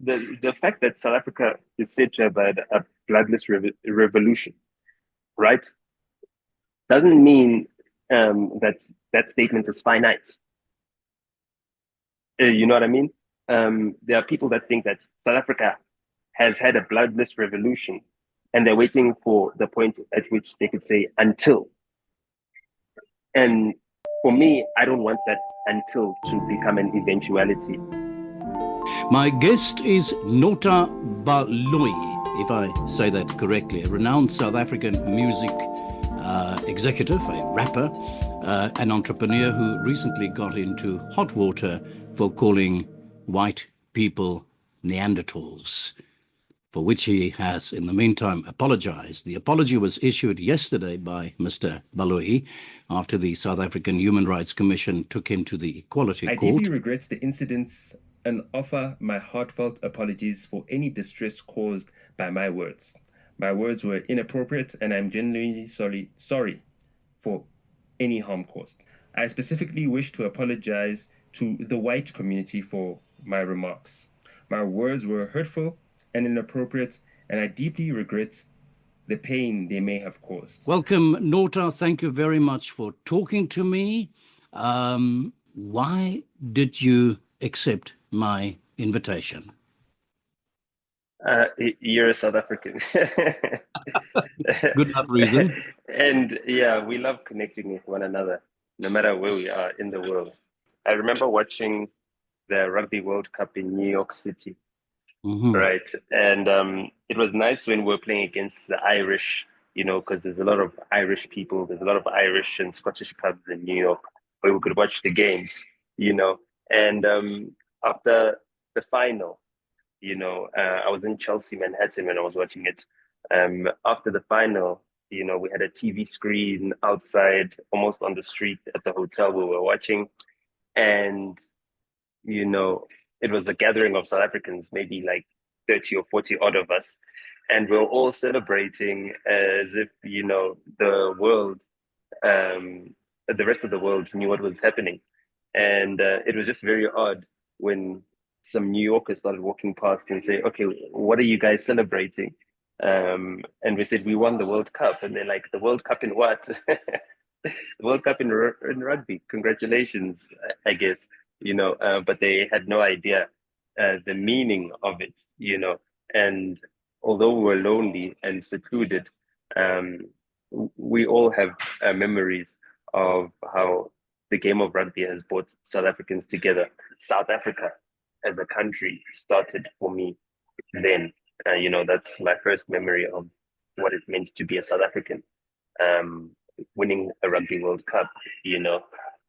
the fact that South Africa is said to have had a bloodless revolution, right, doesn't mean that that statement is finite. You know what I mean? There are people that think that South Africa has had a bloodless revolution, and they're waiting for the point at which they could say until. And for me, I don't want that until to become an eventuality. My guest is NOTA BALOYI, if I say that correctly, a renowned South African music executive, a rapper, an entrepreneur who recently got into hot water for calling white people Neanderthals, for which he has, in the meantime, apologized. The apology was issued yesterday by Mr. Baloyi after the South African Human Rights Commission took him to the Equality I Court. deeply regret the incidents and offer my heartfelt apologies for any distress caused by my words. My words were inappropriate, and I'm genuinely sorry for any harm caused. I specifically wish to apologize to the white community for my remarks. My words were hurtful and inappropriate, and I deeply regret the pain they may have caused. Welcome, Nota. Thank you very much for talking to me. Why did you accept my invitation? You're a South African. Good enough reason. And yeah, we love connecting with one another, no matter where we are in the world. I remember watching the Rugby World Cup in New York City, right? And it was nice when we were playing against the Irish, you know, because there's a lot of Irish people, there's a lot of Irish and Scottish pubs in New York where we could watch the games, you know. And after the final, you know, I was in Chelsea, Manhattan when I was watching it. After the final, you know, we had a TV screen outside, almost on the street at the hotel we were watching. And, you know, it was a gathering of South Africans, maybe like 30 or 40 odd of us. And we were all celebrating as if, you know, the rest of the world knew what was happening. And it was just very odd when some New Yorkers started walking past and say, okay, what are you guys celebrating? And we said, we won the World Cup. And they're like, the World Cup in what? The World Cup in rugby. Congratulations, I guess, you know, but they had no idea the meaning of it, you know. And although we were lonely and secluded, um, we all have memories of how the game of rugby has brought South Africans together. South Africa as a country started for me then. You know, that's my first memory of what it meant to be a South African. Winning a Rugby World Cup, you know,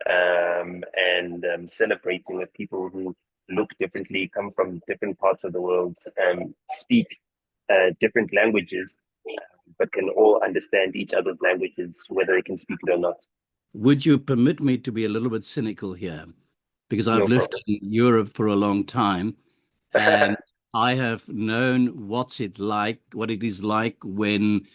and celebrating with people who look differently, come from different parts of the world, speak different languages, but can all understand each other's languages, whether they can speak it or not. Would you permit me to be a little bit cynical here? Because I've lived in Europe for a long time, and I have known what it is like when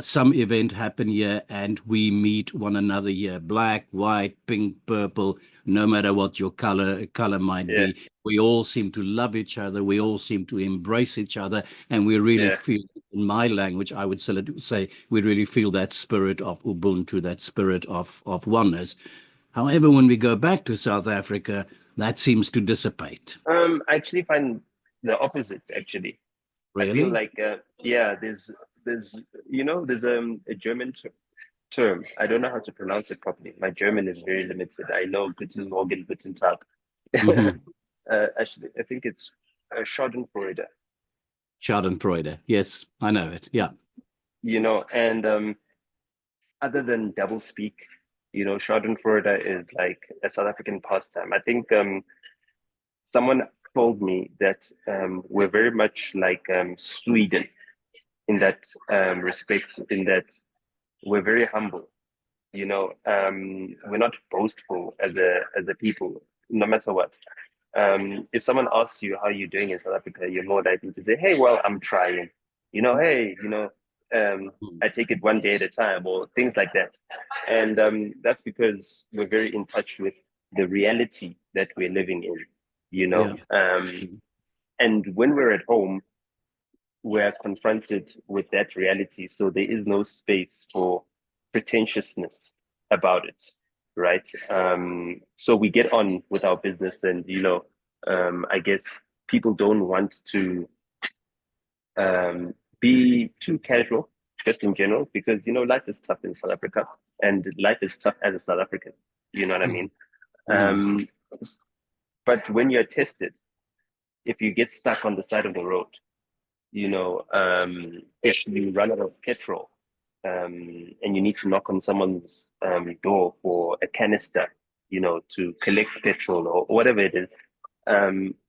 some event happen here and we meet one another here, black, white, pink, purple, no matter what your color might be. We all seem to love each other. We all seem to embrace each other. And we really feel, in my language, I would say, we really feel that spirit of Ubuntu, that spirit of oneness. However, when we go back to South Africa, that seems to dissipate. I actually find the opposite, actually. Really? I feel like, there's a German term. I don't know how to pronounce it properly. My German is very limited. I know Guten Morgen, Guten Tag. Actually, I think it's Schadenfreude. Schadenfreude. Yes, I know it. Yeah. You know, and other than double speak, you know, Schadenfreude is like a South African pastime. I think someone told me that we're very much like Sweden in that respect, in that we're very humble. You know, we're not boastful as a people, no matter what. If someone asks you how you're doing in South Africa, you're more likely to say, "Hey, well, I'm trying." You know, hey, you know, I take it one day at a time, or things like that. And that's because we're very in touch with the reality that we're living in. You know, And when we're at home, we're confronted with that reality. So there is no space for pretentiousness about it, right? So we get on with our business, and I guess people don't want to be too casual, just in general, because life is tough in South Africa, and life is tough as a South African. You know what I mean? Mm. But when you're tested, if you get stuck on the side of the road, if you run out of petrol, and you need to knock on someone's door for a canister, to collect petrol or whatever it is,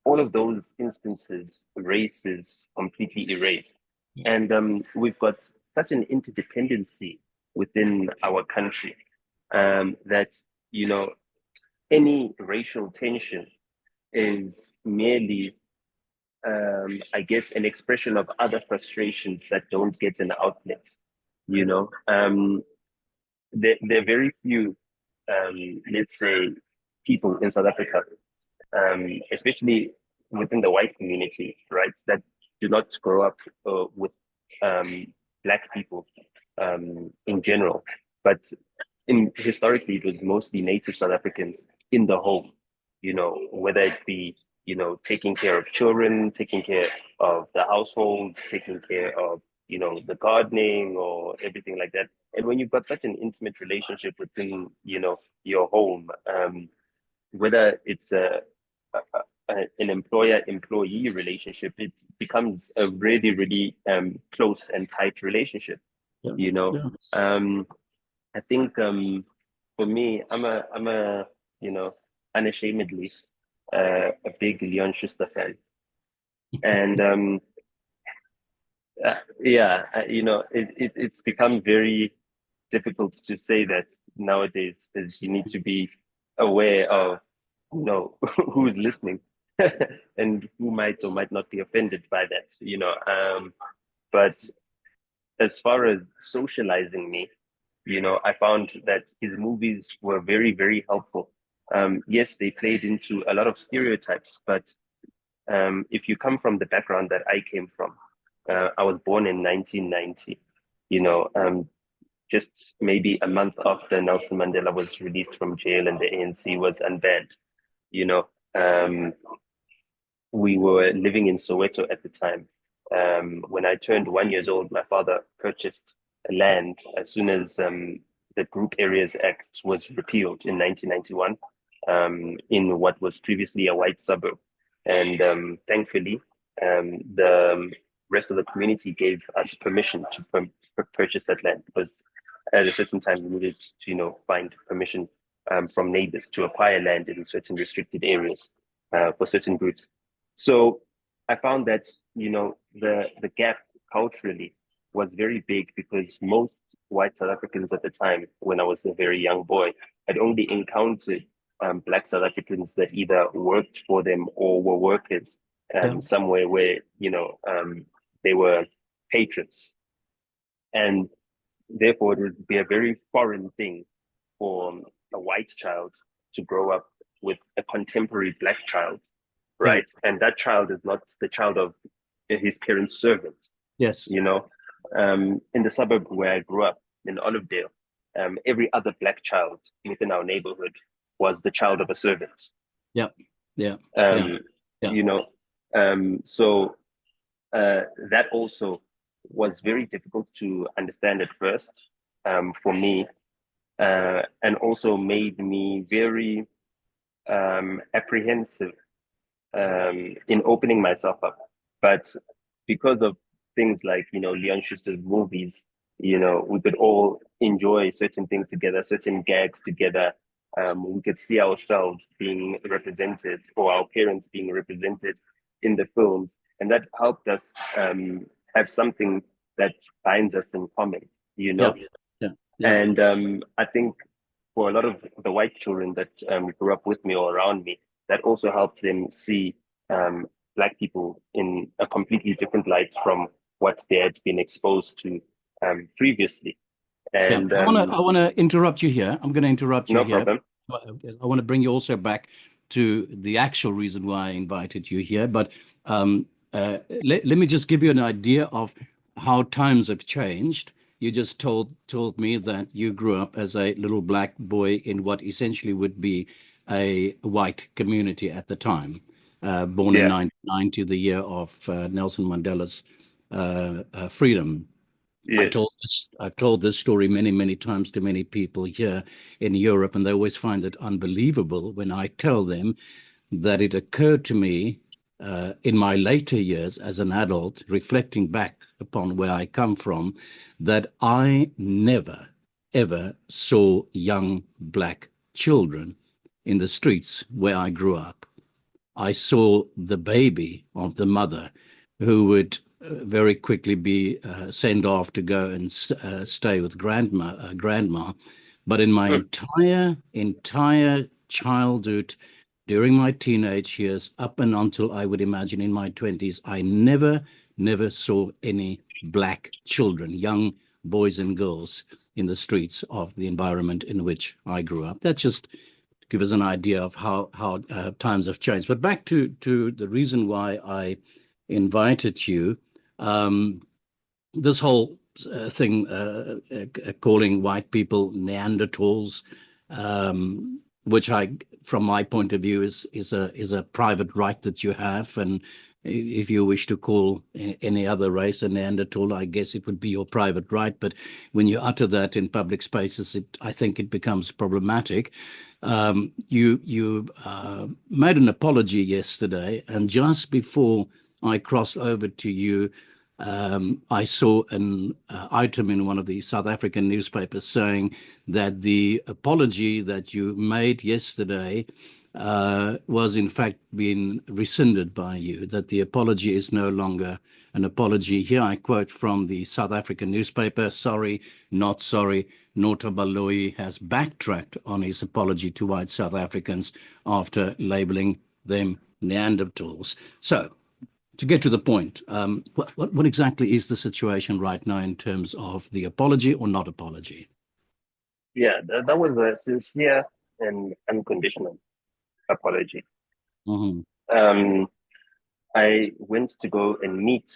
all of those instances, race is completely erased. And we've got such an interdependency within our country, that, any racial tension is merely, I guess, an expression of other frustrations that don't get an outlet. There are very few, let's say, people in South Africa, especially within the white community, right, that do not grow up with Black people in general. But historically, it was mostly native South Africans in the home, whether it be, taking care of children, taking care of the household, taking care of, the gardening or everything like that. And when you've got such an intimate relationship within, your home, whether it's an employer-employee relationship, it becomes a really, really close and tight relationship. Yeah. I think for me, I'm a unashamedly a big Leon Schuster fan, and it's become very difficult to say that nowadays, because you need to be aware of who's listening and who might or might not be offended by that. But as far as socializing me, I found that his movies were very, very helpful. Yes, they played into a lot of stereotypes, but if you come from the background that I came from, I was born in 1990, just maybe a month after Nelson Mandela was released from jail and the ANC was unbanned. We were living in Soweto at the time. When I turned 1 year old, my father purchased land as soon as the Group Areas Act was repealed in 1991, in what was previously a white suburb. And thankfully, the rest of the community gave us permission to purchase that land, because at a certain time we needed to, find permission from neighbors to acquire land in certain restricted areas for certain groups. So I found that, the gap culturally was very big, because most white South Africans at the time, when I was a very young boy, had only encountered Black South Africans that either worked for them or were workers somewhere where, they were patrons. And therefore, it would be a very foreign thing for a white child to grow up with a contemporary Black child, right? And that child is not the child of his parents' servant. Yes. In the suburb where I grew up, in Olivedale, every other Black child within our neighborhood was the child of a servant. So that also was very difficult to understand at first, for me, and also made me very apprehensive in opening myself up. But because of things like, Leon Schuster's movies, we could all enjoy certain things together, certain gags together. We could see ourselves being represented, or our parents being represented in the films. And that helped us have something that binds us in common, And I think for a lot of the white children that grew up with me or around me, that also helped them see Black people in a completely different light from what they had been exposed to previously. And I want to interrupt you here. I'm going to interrupt you no here. problem. I want to bring you also back to the actual reason why I invited you here, but let me just give you an idea of how times have changed. You just told me that you grew up as a little black boy in what essentially would be a white community at the time, born in 1990, the year of Nelson Mandela's freedom. Yes. I've told this story many, many times to many people here in Europe, and they always find it unbelievable when I tell them that it occurred to me in my later years as an adult, reflecting back upon where I come from, that I never, ever saw young black children in the streets where I grew up. I saw the baby of the mother who would very quickly be sent off to go and stay with grandma. But in my entire childhood, during my teenage years, up and until I would imagine in my 20s, I never saw any black children, young boys and girls in the streets of the environment in which I grew up. That's just to give us an idea of how times have changed. But back to the reason why I invited you, this whole thing calling white people Neanderthals, which from my point of view, is a private right that you have, and if you wish to call any other race a Neanderthal, I guess it would be your private right. But when you utter that in public spaces, I think it becomes problematic. You made an apology yesterday, and just before I crossed over to you, I saw an item in one of the South African newspapers saying that the apology that you made yesterday was in fact being rescinded by you, that the apology is no longer an apology. Here I quote from the South African newspaper: "Sorry, not sorry. NOTA BALOYI has backtracked on his apology to white South Africans after labeling them Neanderthals." So, to get to the point, what exactly is the situation right now in terms of the apology or not apology? Yeah, that was a sincere and unconditional apology. Mm-hmm. I went to go and meet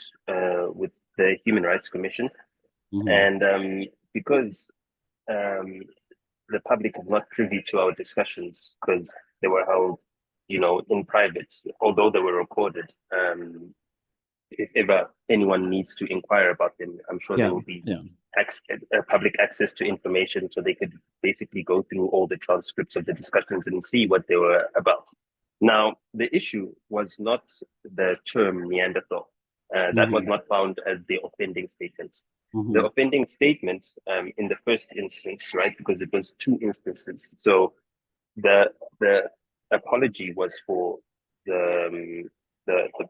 with the Human Rights Commission, Mm-hmm. and because the public is not privy to our discussions because they were held, in private, although they were recorded. If ever anyone needs to inquire about them, I'm sure there will be public access to information, so they could basically go through all the transcripts of the discussions and see what they were about. Now, the issue was not the term Neanderthal. That was not found as the offending statement. The offending statement in the first instance, right, because it was two instances. So the apology was for the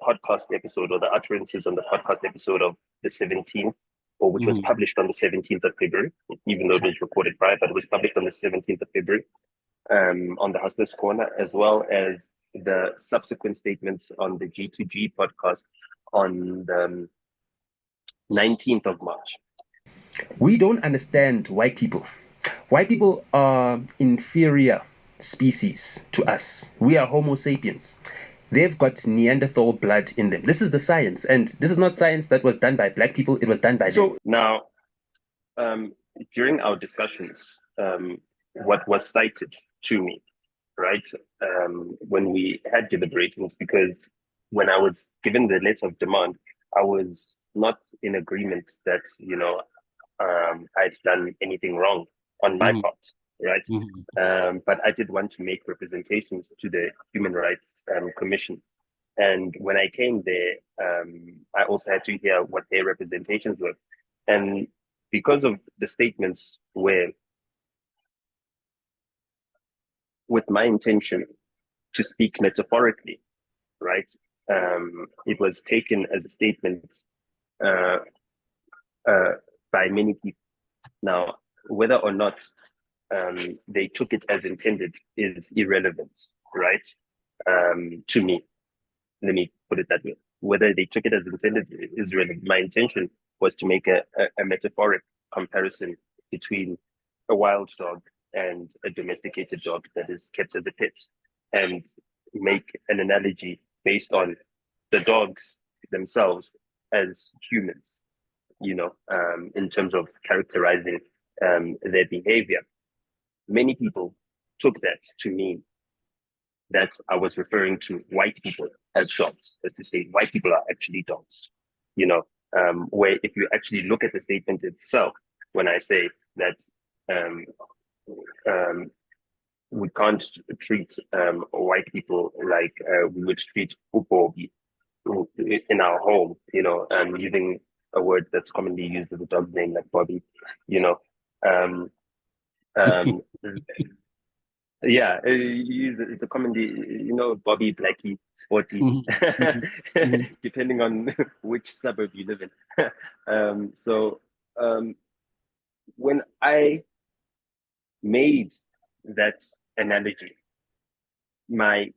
podcast episode, or the utterances on the podcast episode of the 17th, or which was published on the 17th of February, even though it was recorded prior, but it was published on the 17th of February on the Hustlers Corner, as well as the subsequent statements on the G2G podcast on the 19th of March. We don't understand white people. White people are inferior species to us. We are Homo Sapiens. They've got Neanderthal blood in them. This is the science, and this is not science that was done by black people. It was done by them. Now, during our discussions, what was cited to me, right, when we had deliberations, because when I was given the letter of demand, I was not in agreement that, I'd done anything wrong on my part, right? But I did want to make representations to the Human Rights Commission. And when I came there, I also had to hear what their representations were. And because of the statements where, with my intention to speak metaphorically, right, it was taken as a statement by many people. Now, whether or not they took it as intended is irrelevant, right? To me, let me put it that way. Whether they took it as intended is relevant. My intention was to make a metaphoric comparison between a wild dog and a domesticated dog that is kept as a pet. And make an analogy based on the dogs themselves as humans, in terms of characterizing their behavior. Many people took that to mean that I was referring to white people as dogs, as to say white people are actually dogs, where if you actually look at the statement itself, when I say that um, um, we can't treat white people like we would treat ubogi in our home, using a word that's commonly used as a dog's name, like Bobby, you know. Um, um, yeah, it's a commonly, Bobby, Blackie, Sporty, Mhm. Mhm. Mhm. depending on which suburb you live in. So when I made that analogy, my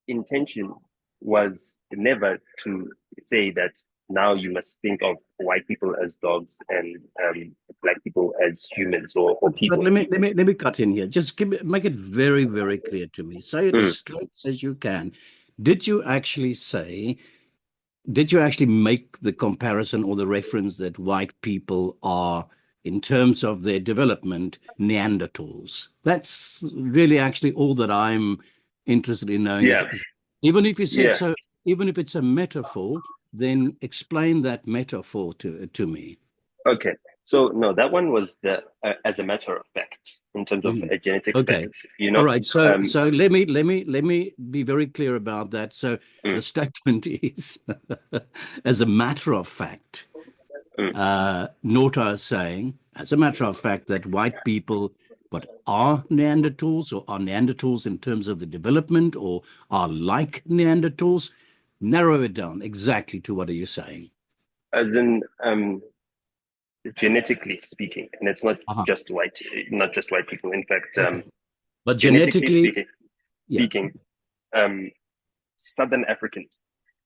intention was never to say that now you must think of white people as dogs and black people as humans or But people. let me cut in here. Just make it very, very clear to me. Say it as Mm. straight as you can. Did you actually say, did you actually make the comparison or the reference that white people are, in terms of their development, Neanderthals? That's really actually all that I'm interested in knowing. Yeah, Even if you said yeah. so, even if it's a metaphor, then explain that metaphor to me. Okay. So no, that one was as a matter of fact, in terms of Mhm. a genetic fact, Okay. All right. So Um, so let me be very clear about that. So mm, the statement is, as a matter of fact, mm. Nota is saying, as a matter of fact, that white people, what are Neanderthals, or are Neanderthals in terms of the development, or are like Neanderthals? Narrow it down exactly to what are you saying? As in genetically speaking, and it's Uh-huh. not just white people. In fact, Okay. But genetically genetically, yeah. speaking, um, Southern African,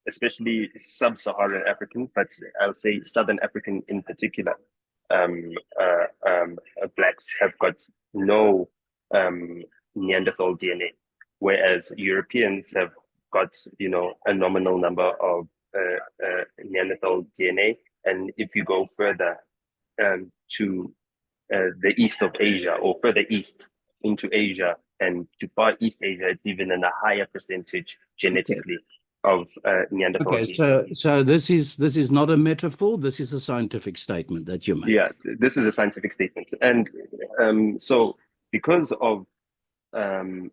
especially sub-Saharan African, but I'll say Southern African in particular, um, blacks have got no Neanderthal DNA, whereas Europeans have got, a nominal number of Neanderthal DNA. And if you go further to the east of Asia or further east into Asia and to Far East Asia, it's even in a higher percentage Okay. genetically of Neanderthal Okay, genes. so this is not a metaphor. This is a scientific statement that you Yeah, make. this is a scientific statement. And so because of um,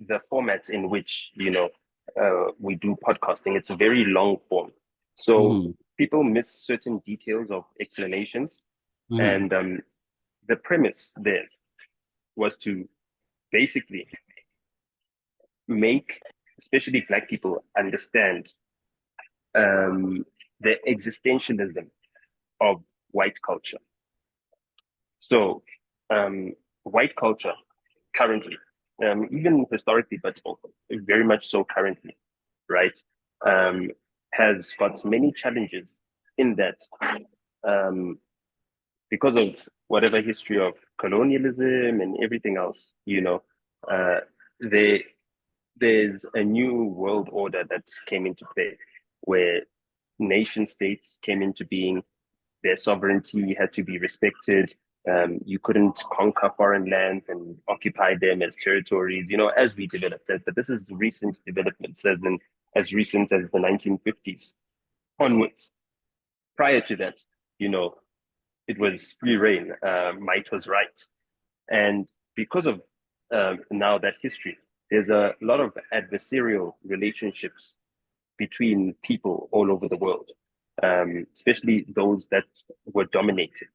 the format in which, we do podcasting, it's a very long form. So Mhm. people miss certain details of explanations. Mhm. And the premise there was to basically make especially black people understand the existentialism of white culture. So white culture currently, even historically, but very much so currently, right, um, has got many challenges in that um, because of whatever history of colonialism and everything else, uh, they there's a new world order that came into play where nation states came into being, their sovereignty had to be respected. You couldn't conquer foreign lands and occupy them as territories, as we developed it. But this is recent developments, as recent as the 1950s onwards. Prior to that, you know, it was free reign. Might was right. And because of now that history, there's a lot of adversarial relationships between people all over the world, especially those that were dominated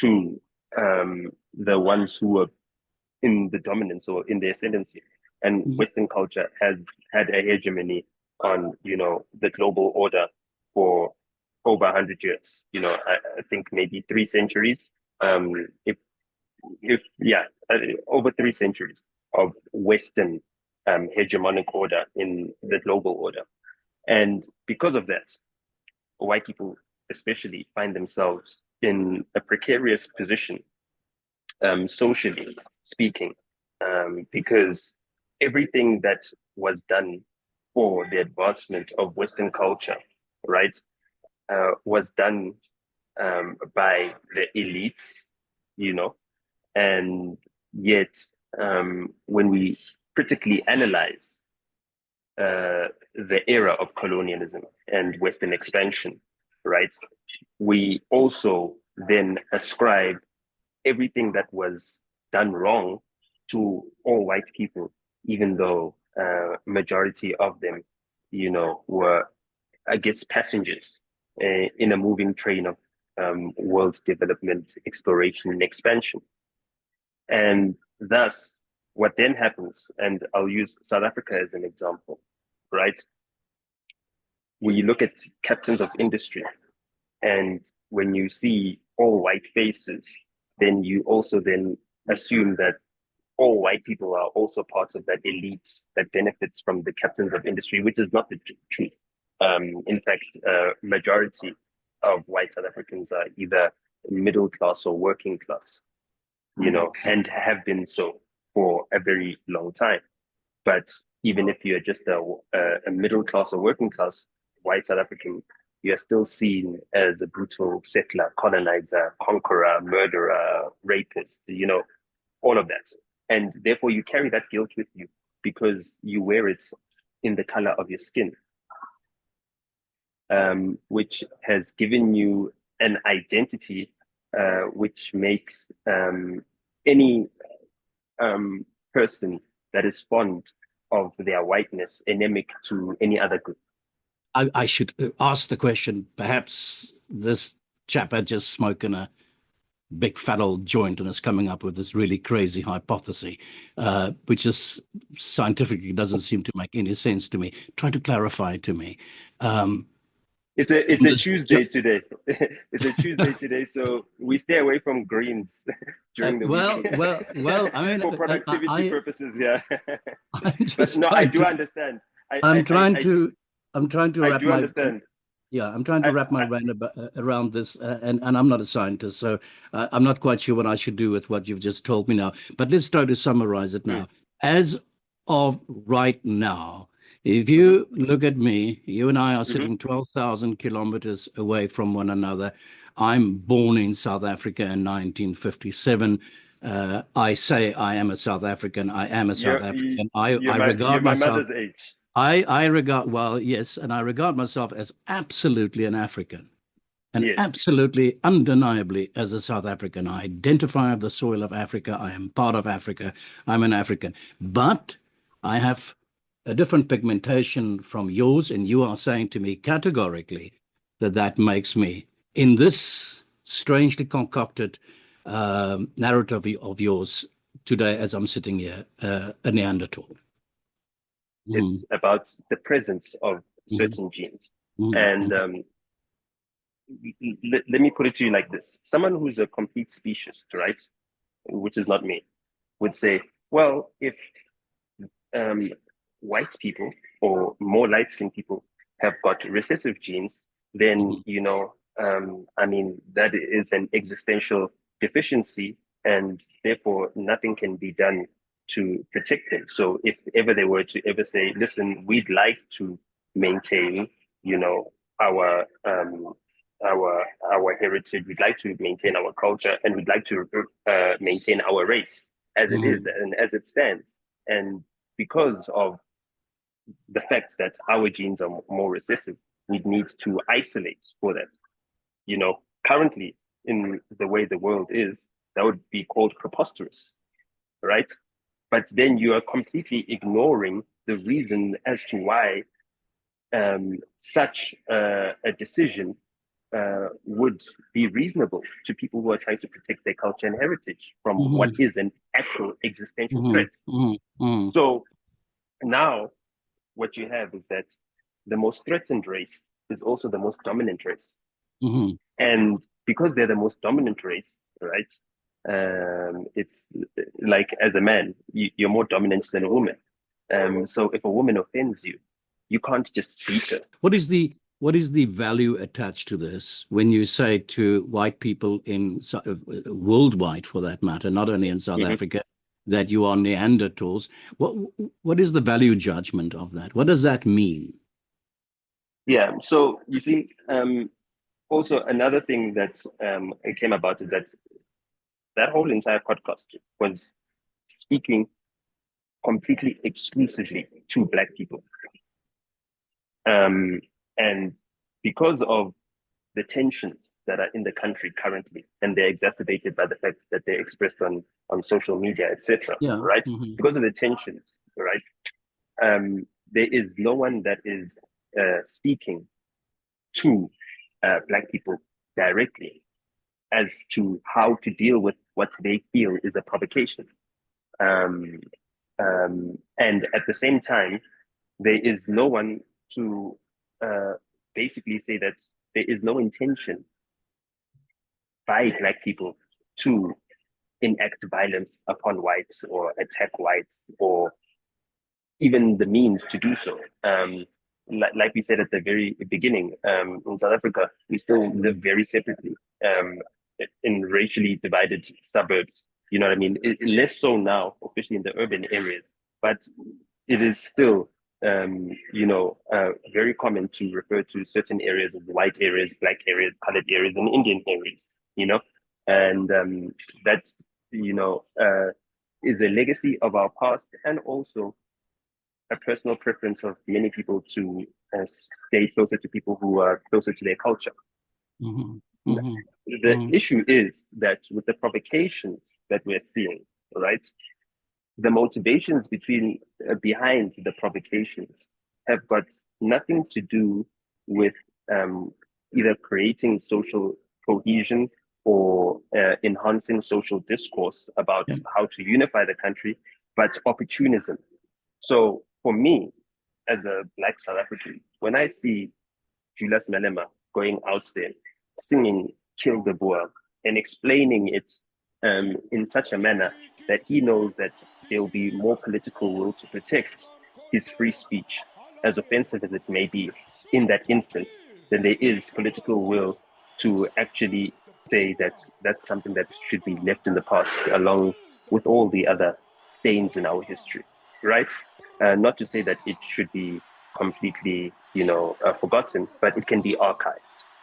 to the ones who were in the dominance or in the ascendancy. And Mhm. Western culture has had a hegemony on, the global order for over 100 years. I think maybe 3 centuries. If yeah, over 3 centuries of Western hegemonic order in the global order. And because of that, white people especially find themselves in a precarious position, socially speaking, because everything that was done for the advancement of Western culture, right, was done by the elites, and yet when we critically analyze the era of colonialism and Western expansion, right, we also then ascribe everything that was done wrong to all white people, even though majority of them, were, I guess, passengers in a moving train of world development, exploration, and expansion. And thus, what then happens, and I'll use South Africa as an example, right? When you look at captains of industry, and when you see all white faces, then you also then assume that all white people are also part of that elite that benefits from the captains of industry, which is not the truth. In fact, majority of white South Africans are either middle class or working class, and have been so for a very long time. But even if you're just a middle class or working class white South African, you're still seen as a brutal settler, colonizer, conqueror, murderer, rapist, all of that. And therefore you carry that guilt with you because you wear it in the color of your skin, which has given you an identity which makes any person that is fond of their whiteness endemic to any other group. I should ask the question, perhaps this chap had just smoking a big fat old joint and is coming up with this really crazy hypothesis, which is scientifically doesn't seem to make any sense to me. Try to clarify to me. It's a Tuesday today. It's a Tuesday today, so we stay away from greens during the week. Well. I mean, for productivity purposes, yeah. But no, I do understand. I'm trying to wrap my. Understand. Yeah, I'm trying to wrap my brain around this, and I'm not a scientist, so I'm not quite sure what I should do with what you've just told me now. But let's try to summarize it now. As of right now, if you look at me, you and I are sitting 12,000 kilometers away from one another. I'm born in South Africa in 1957. I say I am a South African. I am a South African. I regard myself. My mother's age. I regard, well, yes, and I regard myself as absolutely an African, and absolutely, undeniably as a South African. I identify with the soil of Africa. I am part of Africa. I'm an African. But I have a different pigmentation from yours, and you are saying to me categorically that makes me, in this strangely concocted narrative of yours today as I'm sitting here, a Neanderthal. It's about the presence of certain genes. And let me put it to you like this. Someone who's a complete speciesist, right, which is not me, would say, well, if white people or more light-skinned people have got recessive genes, then, I mean, that is an existential deficiency, and therefore nothing can be done to protect them. So if ever they were to ever say, listen, we'd like to maintain, our heritage, we'd like to maintain our culture, and we'd like to maintain our race as it is and as it stands. And because of the fact that our genes are more recessive, we need to isolate for that. Currently, in the way the world is, that would be called preposterous, right? But then you are completely ignoring the reason as to why such a decision would be reasonable to people who are trying to protect their culture and heritage from what is an actual existential threat. So now what you have is that the most threatened race is also the most dominant race. And because they're the most dominant race, right? It's like, as a man, you're more dominant than a woman. So if a woman offends you, you can't just beat her. What is the value attached to this when you say to white people in worldwide, for that matter, not only in South Africa, that you are Neanderthals. What is the value judgment of that? What does that mean? Yeah, so you see, also another thing that came about is that whole entire podcast was speaking completely exclusively to Black people. And because of the tensions that are in the country currently, and they're exacerbated by the fact that they're expressed on social media, etc. Yeah. Right? Mm-hmm. Because of the tensions, right? There is no one that is speaking to Black people directly as to how to deal with what they feel is a provocation. And at the same time, there is no one to basically say that there is no intention by Black people to enact violence upon whites or attack whites or even the means to do so. Like we said at the very beginning, in South Africa, we still live very separately in racially divided suburbs. You know what I mean? Less so now, especially in the urban areas, but it is still, very common to refer to certain areas as white areas, Black areas, colored areas, and Indian areas. And that, is a legacy of our past, and also a personal preference of many people to stay closer to people who are closer to their culture. Mm-hmm. Mm-hmm. The issue is that with the provocations that we're seeing, right, the motivations behind the provocations have got nothing to do with either creating social cohesion or enhancing social discourse about how to unify the country, but opportunism. So for me, as a Black South African, when I see Julius Malema going out there singing Kill the Boer and explaining it in such a manner that he knows that there will be more political will to protect his free speech, as offensive as it may be in that instance, then there is political will to actually say that that's something that should be left in the past, along with all the other stains in our history, right? Not to say that it should be completely, forgotten, but it can be archived.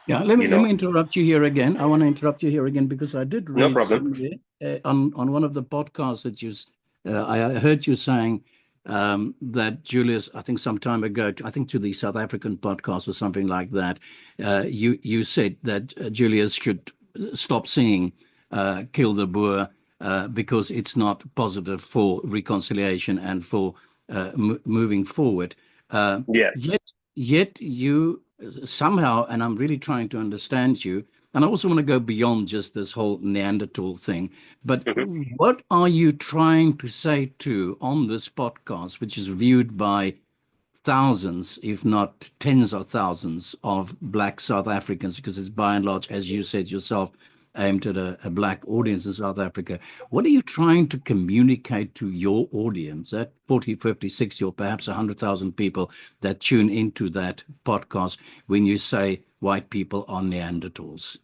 Yeah, let me interrupt you here again. I want to interrupt you here again because I did read somewhere on one of the podcasts that I heard you saying that Julius, I think some time ago, I think to the South African podcast or something like that, you said that Julius should stop singing "Kill the Boer" because it's not positive for reconciliation and for moving forward. Yet you somehow, and I'm really trying to understand you, and I also want to go beyond just this whole Neanderthal thing, but what are you trying to say on this podcast, which is viewed by thousands, if not tens of thousands of Black South Africans, because it's by and large, as you said yourself, aimed at a Black audience in South Africa. What are you trying to communicate to your audience, that 40, 50, 60, or perhaps 100,000 people that tune into that podcast when you say white people are Neanderthals?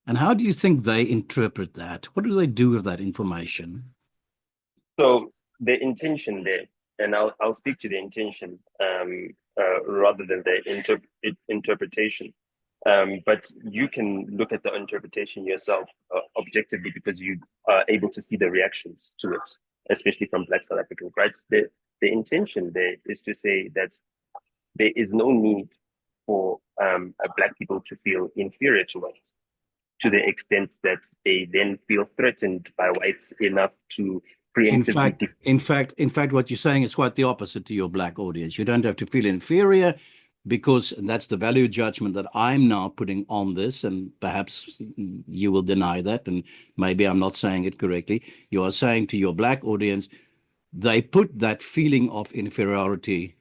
And how do you think they interpret that? What do they do with that information? So the intention there, and I'll speak to the intention rather than the interpretation. But you can look at the interpretation yourself objectively, because you are able to see the reactions to it, especially from Black South Africans, right? The intention there is to say that there is no need for Black people to feel inferior to whites, to the extent that they then feel threatened by whites enough to preemptively. In fact, what you're saying is quite the opposite to your Black audience. You don't have to feel inferior, because that's the value judgment that I'm now putting on this, and perhaps you will deny that, and maybe I'm not saying it correctly. You are saying to your Black audience, they put that feeling of inferiority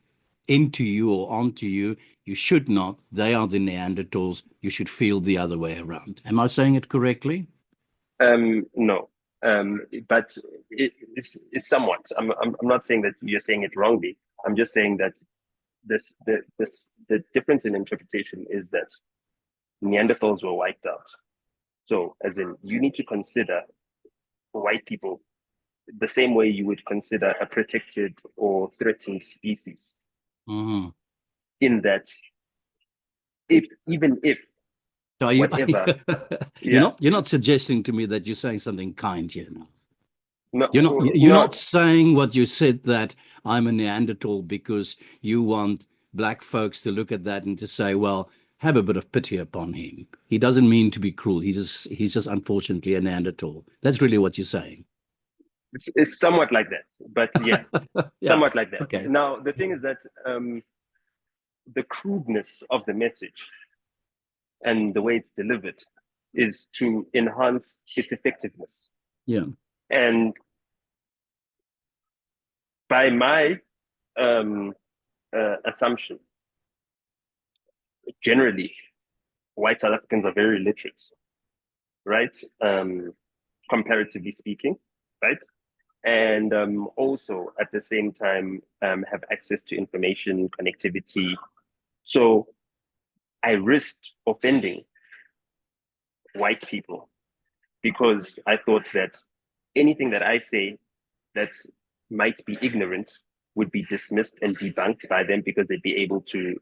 into you or onto you. You should not. They are the Neanderthals. You should feel the other way around. Am I saying it correctly? No, but it's somewhat. I'm not saying that you're saying it wrongly. I'm just saying that the difference in interpretation is that Neanderthals were wiped out. So, as in, you need to consider white people the same way you would consider a protected or threatened species. Mm-hmm. In that, even if So you, whatever, you're not suggesting to me that you're saying something kind here now. no, You're no, not saying what you said, that I'm a Neanderthal, because you want black folks to look at that and to say, well, have a bit of pity upon him. He doesn't mean to be cruel. He's just unfortunately a Neanderthal. That's really what you're saying. it's somewhat like that, but yeah, Yeah. somewhat like that. Okay. Now, the thing is that the crudeness of the message and the way it's delivered is to enhance its effectiveness. Yeah. And by my assumption, generally, white South Africans are very literate, right? Comparatively speaking, right? And also at the same time have access to information, connectivity. So I risked offending white people because I thought that anything that I say that might be ignorant would be dismissed and debunked by them because they'd be able to,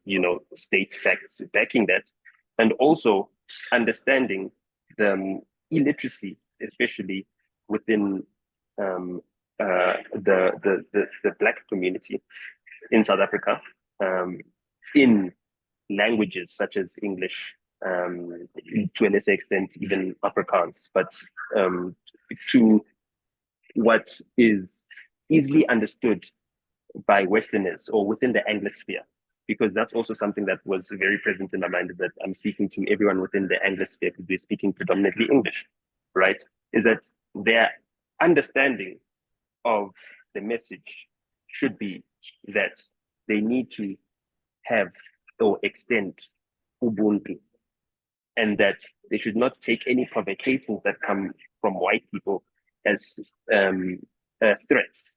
state facts backing that. And also understanding the illiteracy, especially within the Black community in South Africa, in languages such as English, to a lesser extent, even Afrikaans, but to what is easily understood by Westerners or within the Anglosphere, because that's also something that was very present in my mind, is that I'm speaking to everyone within the Anglosphere because we're speaking predominantly English, right? Is that their understanding of the message should be that they need to have or extend Ubuntu, and that they should not take any provocations that come from white people as threats.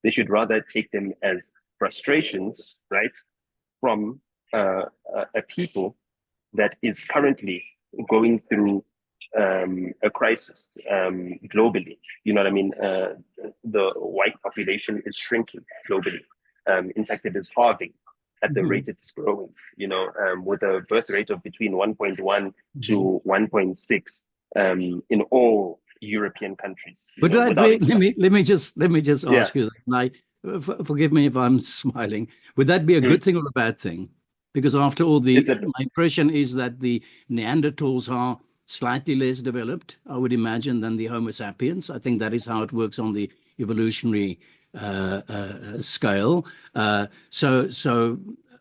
They should rather take them as frustrations, right, from a people that is currently going through a crisis globally. You know what I mean? The white population is shrinking globally. In fact, it is halving at the rate it's growing, with a birth rate of between 1.1 to 1.6 in all European countries. But let me just ask you, forgive me if I'm smiling. Would that be a good thing or a bad thing? Because after all, my impression is that the Neanderthals are slightly less developed, I would imagine, than the Homo sapiens. I think that is how it works on the evolutionary scale. So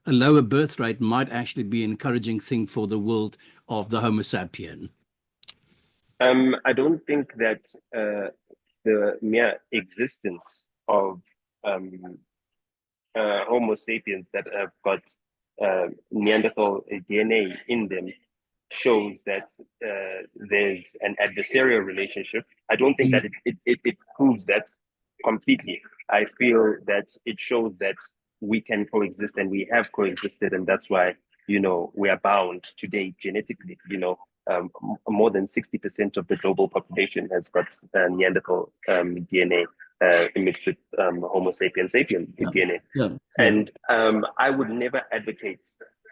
a lower birth rate might actually be an encouraging thing for the world of the Homo sapien. I don't think that the mere existence of Homo sapiens that have got Neanderthal DNA in them shows that there's an adversarial relationship. I don't think that it proves that completely. I feel that it shows that we can coexist and we have coexisted, and that's why, we are bound today genetically. More than 60% of the global population has got Neanderthal DNA mixed with Homo sapiens DNA. And I would never advocate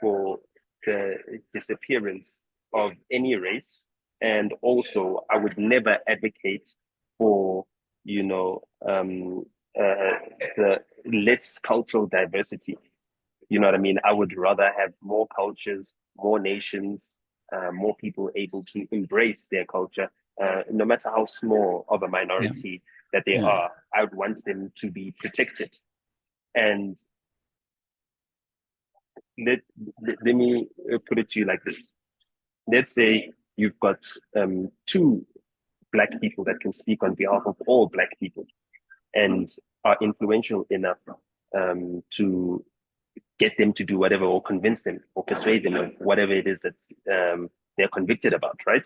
for the disappearance of any race. And also, I would never advocate for, the less cultural diversity. You know what I mean? I would rather have more cultures, more nations, more people able to embrace their culture, no matter how small of a minority that they are. I would want them to be protected. And let me put it to you like this. Let's say you've got two Black people that can speak on behalf of all Black people and are influential enough to get them to do whatever, or convince them or persuade them of whatever it is that they're convicted about, right?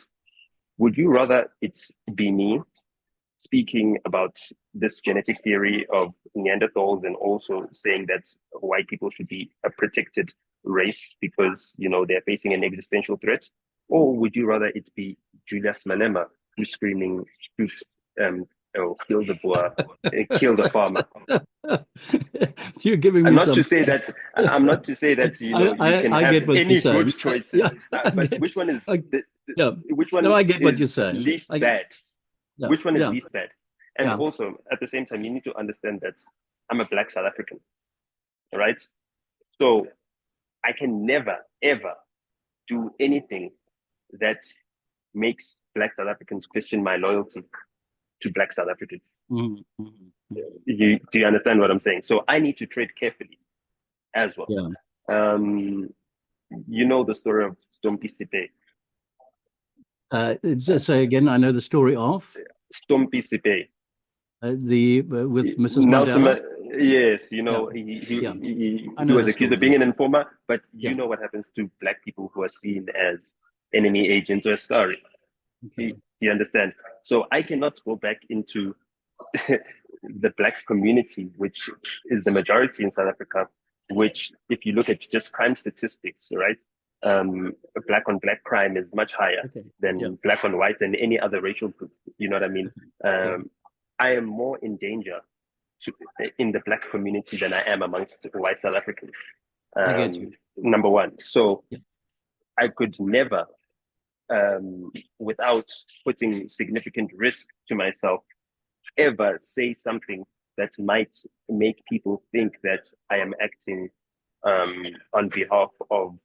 Would you rather it be me speaking about this genetic theory of Neanderthals and also saying that white people should be a protected race because, they're facing an existential threat? Or would you rather it be Julius Malema who's screaming, Oh, kill the boer, kill the farmer. You're giving I'm me not to some. say that. I'm not to say that you can I have get what you're any good saying. choices. Yeah, I But get. which one is I, the yeah, which no, one I get what is you're saying. least bad? Yeah, Which one is yeah, least bad? And yeah. also, at the same time, you need to understand that I'm a Black South African, right? So I can never ever do anything that makes Black South Africans question my loyalty to Black South Africans. Mhm, mhm. Do you understand what I'm saying? So I need to tread carefully as well. Yeah. Um, you know the story of Stompie Sipe. Say again. I know the story of Stompie Sipe. the with Mrs. Nelson, Mandela. yes, Yeah, yeah. I he know was the accused of story. being an informer, but you Yeah. know what happens to Black people who are seen as enemy agents or sorry. Okay. Do you understand? So I cannot go back into the Black community, which is the majority in South Africa, which, if you look at just crime statistics, right, Black on Black crime is much higher Okay. Yeah. than Black on white and any other racial group. You know what I mean? Yeah. I am more in danger to, in the Black community than I am amongst white South Africans. I get you. Number one. So Yeah. I could never, without putting significant risk to myself, ever say something that might make people think that I am acting on behalf of,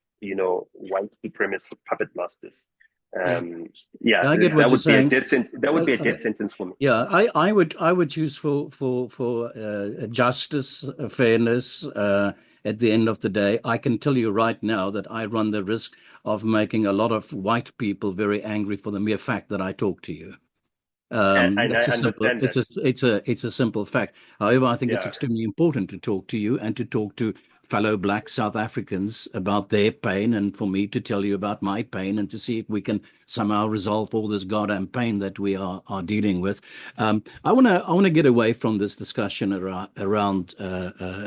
white supremacist puppet masters. Yeah. Yeah, Yeah, I get what that you're would be a saying. death sentence. That would be a death sentence for me. Yeah, I would choose for justice, fairness. At the end of the day, I can tell you right now that I run the risk of making a lot of white people very angry for the mere fact that I talk to you. And I That's a simple. understand that. It's a simple fact. However, I think it's Yeah. extremely important to talk to you and to talk to fellow Black South Africans about their pain, and for me to tell you about my pain, and to see if we can somehow resolve all this goddamn pain that we are dealing with. I wanna get away from this discussion around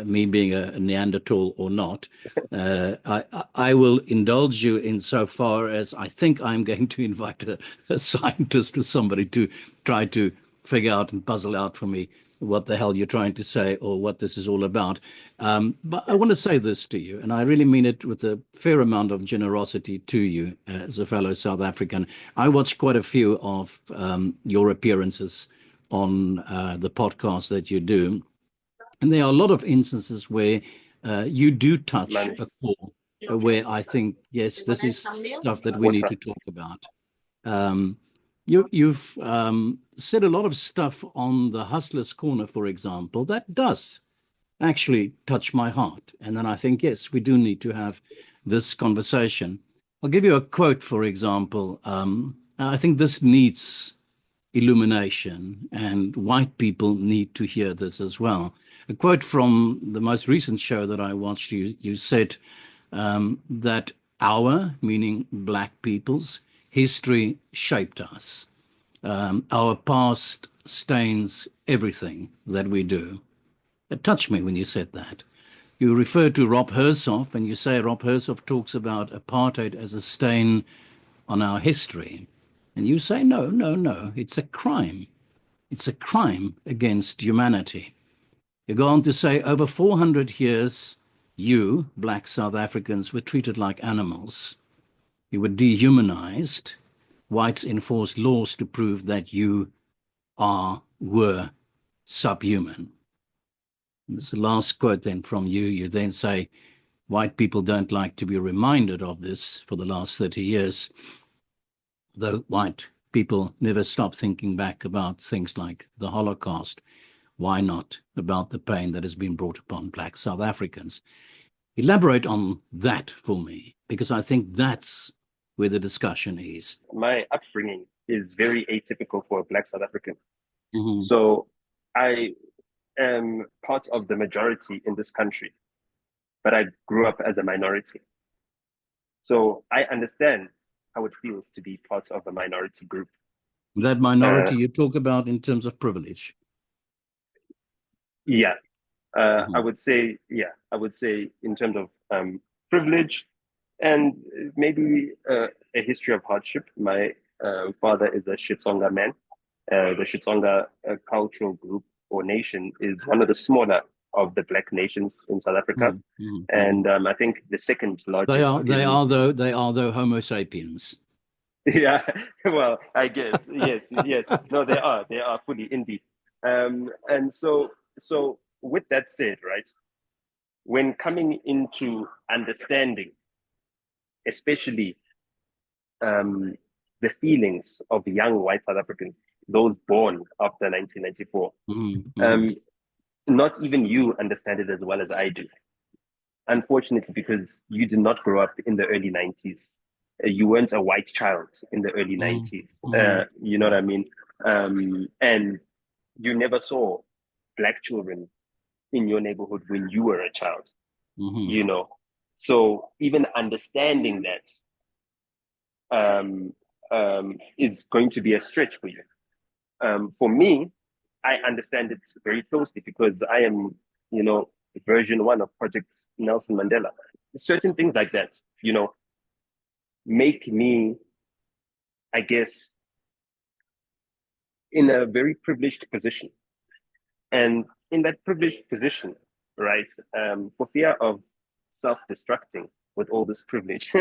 me being a Neanderthal or not. I will indulge you in so far as I think I'm going to invite a scientist or somebody to try to figure out and puzzle out for me what the hell you're trying to say or what this is all about. But I want to say this to you, and I really mean it with a fair amount of generosity to you as a fellow South African. I watched quite a few of your appearances on the podcast that you do, and there are a lot of instances where you do touch a chord where I think, yes, this is stuff that we need to talk about. Um, you've said a lot of stuff on the Hustlers Corner, for example, that does actually touch my heart. And then I think, yes, we do need to have this conversation. I'll give you a quote, for example. I think this needs illumination, and white people need to hear this as well. A quote from the most recent show that I watched, you said that our, meaning Black people's, history shaped us. Our past stains everything that we do. It touched me when you said that. You refer to Rob Hersov, and you say Rob Hersov talks about apartheid as a stain on our history. And you say, no, no, no, it's a crime. It's a crime against humanity. You go on to say, over 400 years, you, Black South Africans, were treated like animals. You were dehumanized. Whites enforced laws to prove that you were subhuman. And this is the last quote then from you. You then say, white people don't like to be reminded of this for the last 30 years, though white people never stop thinking back about things like the Holocaust. Why not about the pain that has been brought upon Black South Africans? Elaborate on that for me, because I think that's where the discussion is. My upbringing is very atypical for a Black South African. Mm-hmm. So I am part of the majority in this country, but I grew up as a minority. So I understand how it feels to be part of a minority group. That minority you talk about in terms of privilege. Yeah. I would say in terms of privilege and maybe a history of hardship. My father is a Xitsonga man, The Xitsonga cultural group or nation is one of the smaller of the black nations in South Africa, and I think the second largest. They are though Homo sapiens. Yeah, well, I guess yes. No, they are fully indeed. And so with that said, right, when coming into understanding, especially the feelings of young white South Africans, those born after 1994, not even you understand it as well as I do. Unfortunately, because you did not grow up in the early 90s. You weren't a white child in the early 90s. You know what I mean? And you never saw black children in your neighborhood when you were a child, you know? So even understanding that is going to be a stretch for you. For me, I understand it very closely because I am, you know, version 1 of Project Nelson Mandela. Certain things like that, you know, make me, I guess, in a very privileged position. And in that privileged position, right, for fear of self-destructing with all this privilege,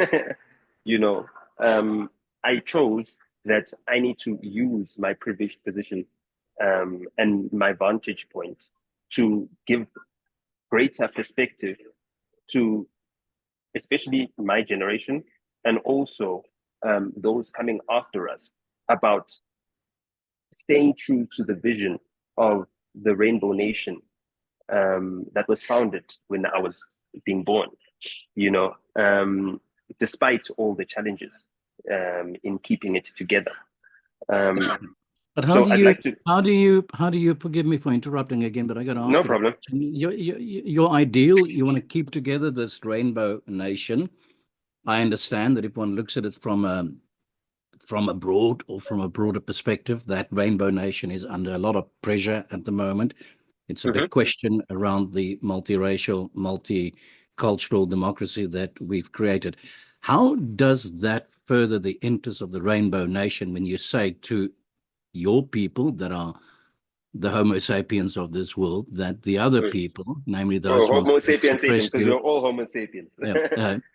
you know, I chose that I need to use my privileged position and my vantage point to give greater perspective to especially my generation and also those coming after us about staying true to the vision of the Rainbow Nation that was founded when I was being born, you know, despite all the challenges in keeping it together. But how do you forgive me for interrupting again, but I got to ask no you problem. Your ideal, you want to keep together this rainbow nation. I understand that if one looks at it from abroad or from a broader perspective, that rainbow nation is under a lot of pressure at the moment. It's a big question around the multiracial, multicultural democracy that we've created. How does that further the interests of the rainbow nation when you say to your people that are the Homo sapiens of this world, that the other people, namely those Homo sapiens, because we're all Homo sapiens.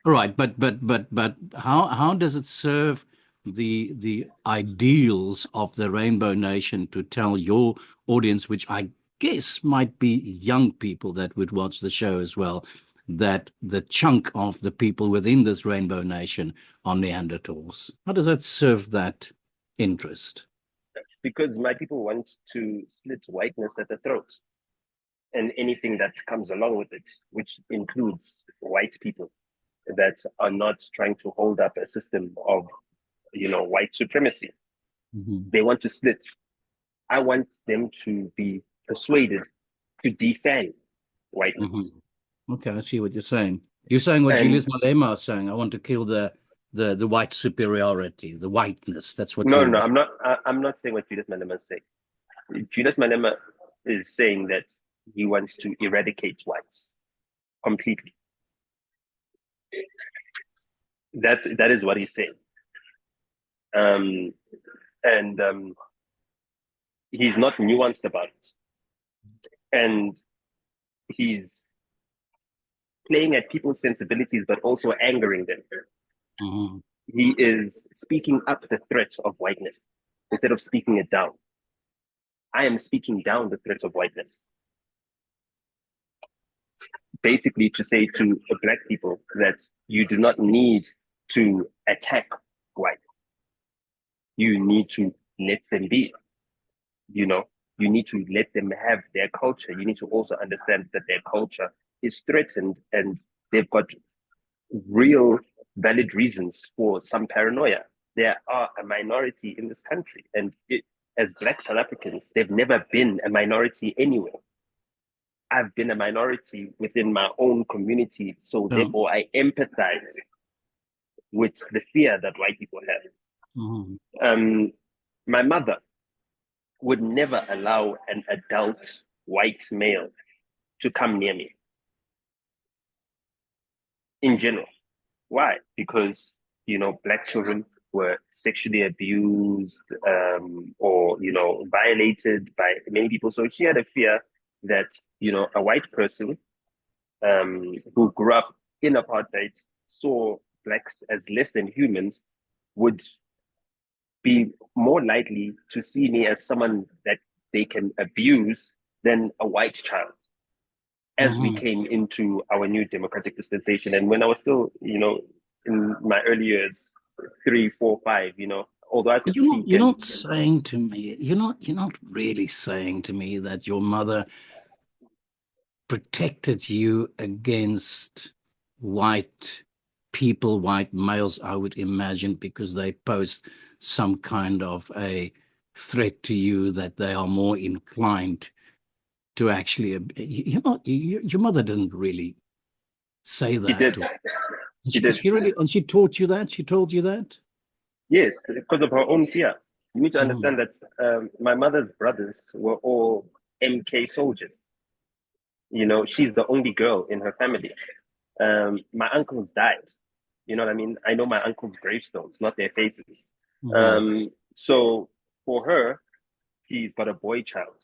Right, but how does it serve the ideals of the Rainbow Nation to tell your audience, which I guess might be young people that would watch the show as well, that the chunk of the people within this Rainbow Nation are Neanderthals? How does that serve that interest? Because my people want to slit whiteness at the throat and anything that comes along with it, which includes white people that are not trying to hold up a system of, you know, white supremacy. They want to slit. I want them to be persuaded to defend whiteness. Okay, I see what you're saying. You're saying what Julius Malema is saying. I want to kill the white superiority, the whiteness. That's what. No, I'm not saying what Julius Malema is saying. Julius Malema is saying that he wants to eradicate whites completely. That is what he's saying. And he's not nuanced about it. And he's playing at people's sensibilities, but also angering them. He is speaking up the threat of whiteness instead of speaking it down. I am speaking down the threat of whiteness. Basically, to say to the black people that you do not need to attack whites. You need to let them be. You know, you need to let them have their culture. You need to also understand that their culture is threatened and they've got real valid reasons for some paranoia. There are a minority in this country, and as Black South Africans, they've never been a minority anywhere. I've been a minority within my own community, so therefore I empathize with the fear that white people have. My mother would never allow an adult white male to come near me. In general. Why? Because, you know, black children were sexually abused, or, violated by many people. So she had a fear that, a white person, who grew up in apartheid, saw blacks as less than humans, would be more likely to see me as someone that they can abuse than a white child, as we came into our new democratic dispensation. And when I was still, in my early years, 3, 4, 5, although I could speak. You're not saying to me, you're not really saying to me that your mother protected you against white people, white males, I would imagine, because they pose some kind of a threat to you, that they are more inclined to actually, your mother didn't really say that. She did. She taught you that? She told you that? Yes, because of her own fear. You need to understand that my mother's brothers were all MK soldiers. She's the only girl in her family. My uncles died. You know what I mean? I know my uncles' gravestones, not their faces. So for her, she's got a boy child.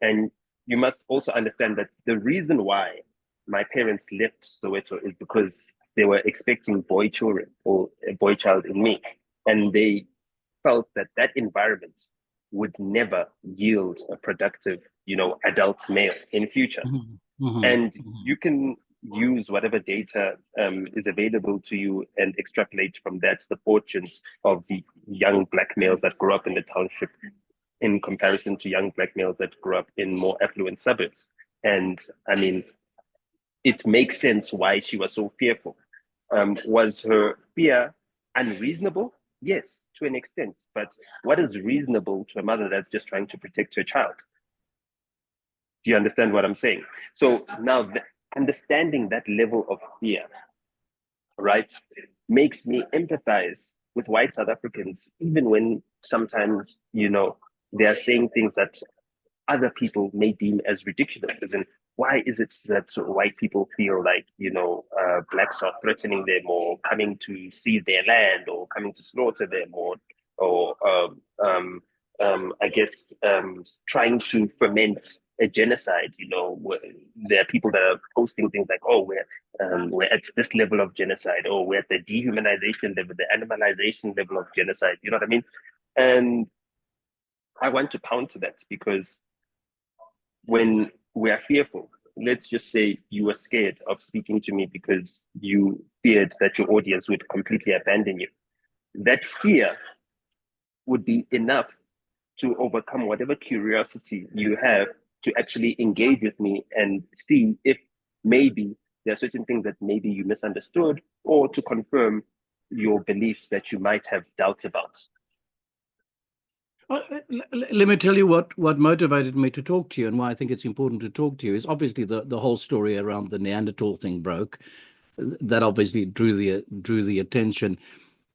And you must also understand that the reason why my parents left Soweto is because they were expecting boy children, or a boy child in me. And they felt that that environment would never yield a productive, adult male in future. And you can use whatever data is available to you and extrapolate from that the fortunes of the young black males that grew up in the township in comparison to young black males that grew up in more affluent suburbs. And I mean, it makes sense why she was so fearful. Was her fear unreasonable? Yes, to an extent. But what is reasonable to a mother that's just trying to protect her child? Do you understand what I'm saying? So now, understanding that level of fear, right, makes me empathize with white South Africans, even when sometimes, they are saying things that other people may deem as ridiculous. As in, why is it that white people feel like, blacks are threatening them, or coming to seize their land, or coming to slaughter them, or I guess, trying to ferment a genocide? There are people that are posting things like, oh, we're at this level of genocide, or we're at the dehumanization level, the animalization level of genocide. You know what I mean? And I want to counter that, because when we are fearful, let's just say you were scared of speaking to me because you feared that your audience would completely abandon you. That fear would be enough to overcome whatever curiosity you have to actually engage with me and see if maybe there are certain things that maybe you misunderstood, or to confirm your beliefs that you might have doubts about. Let me tell you what motivated me to talk to you, and why I think it's important to talk to you is obviously the whole story around the Neanderthal thing broke. That obviously drew the attention.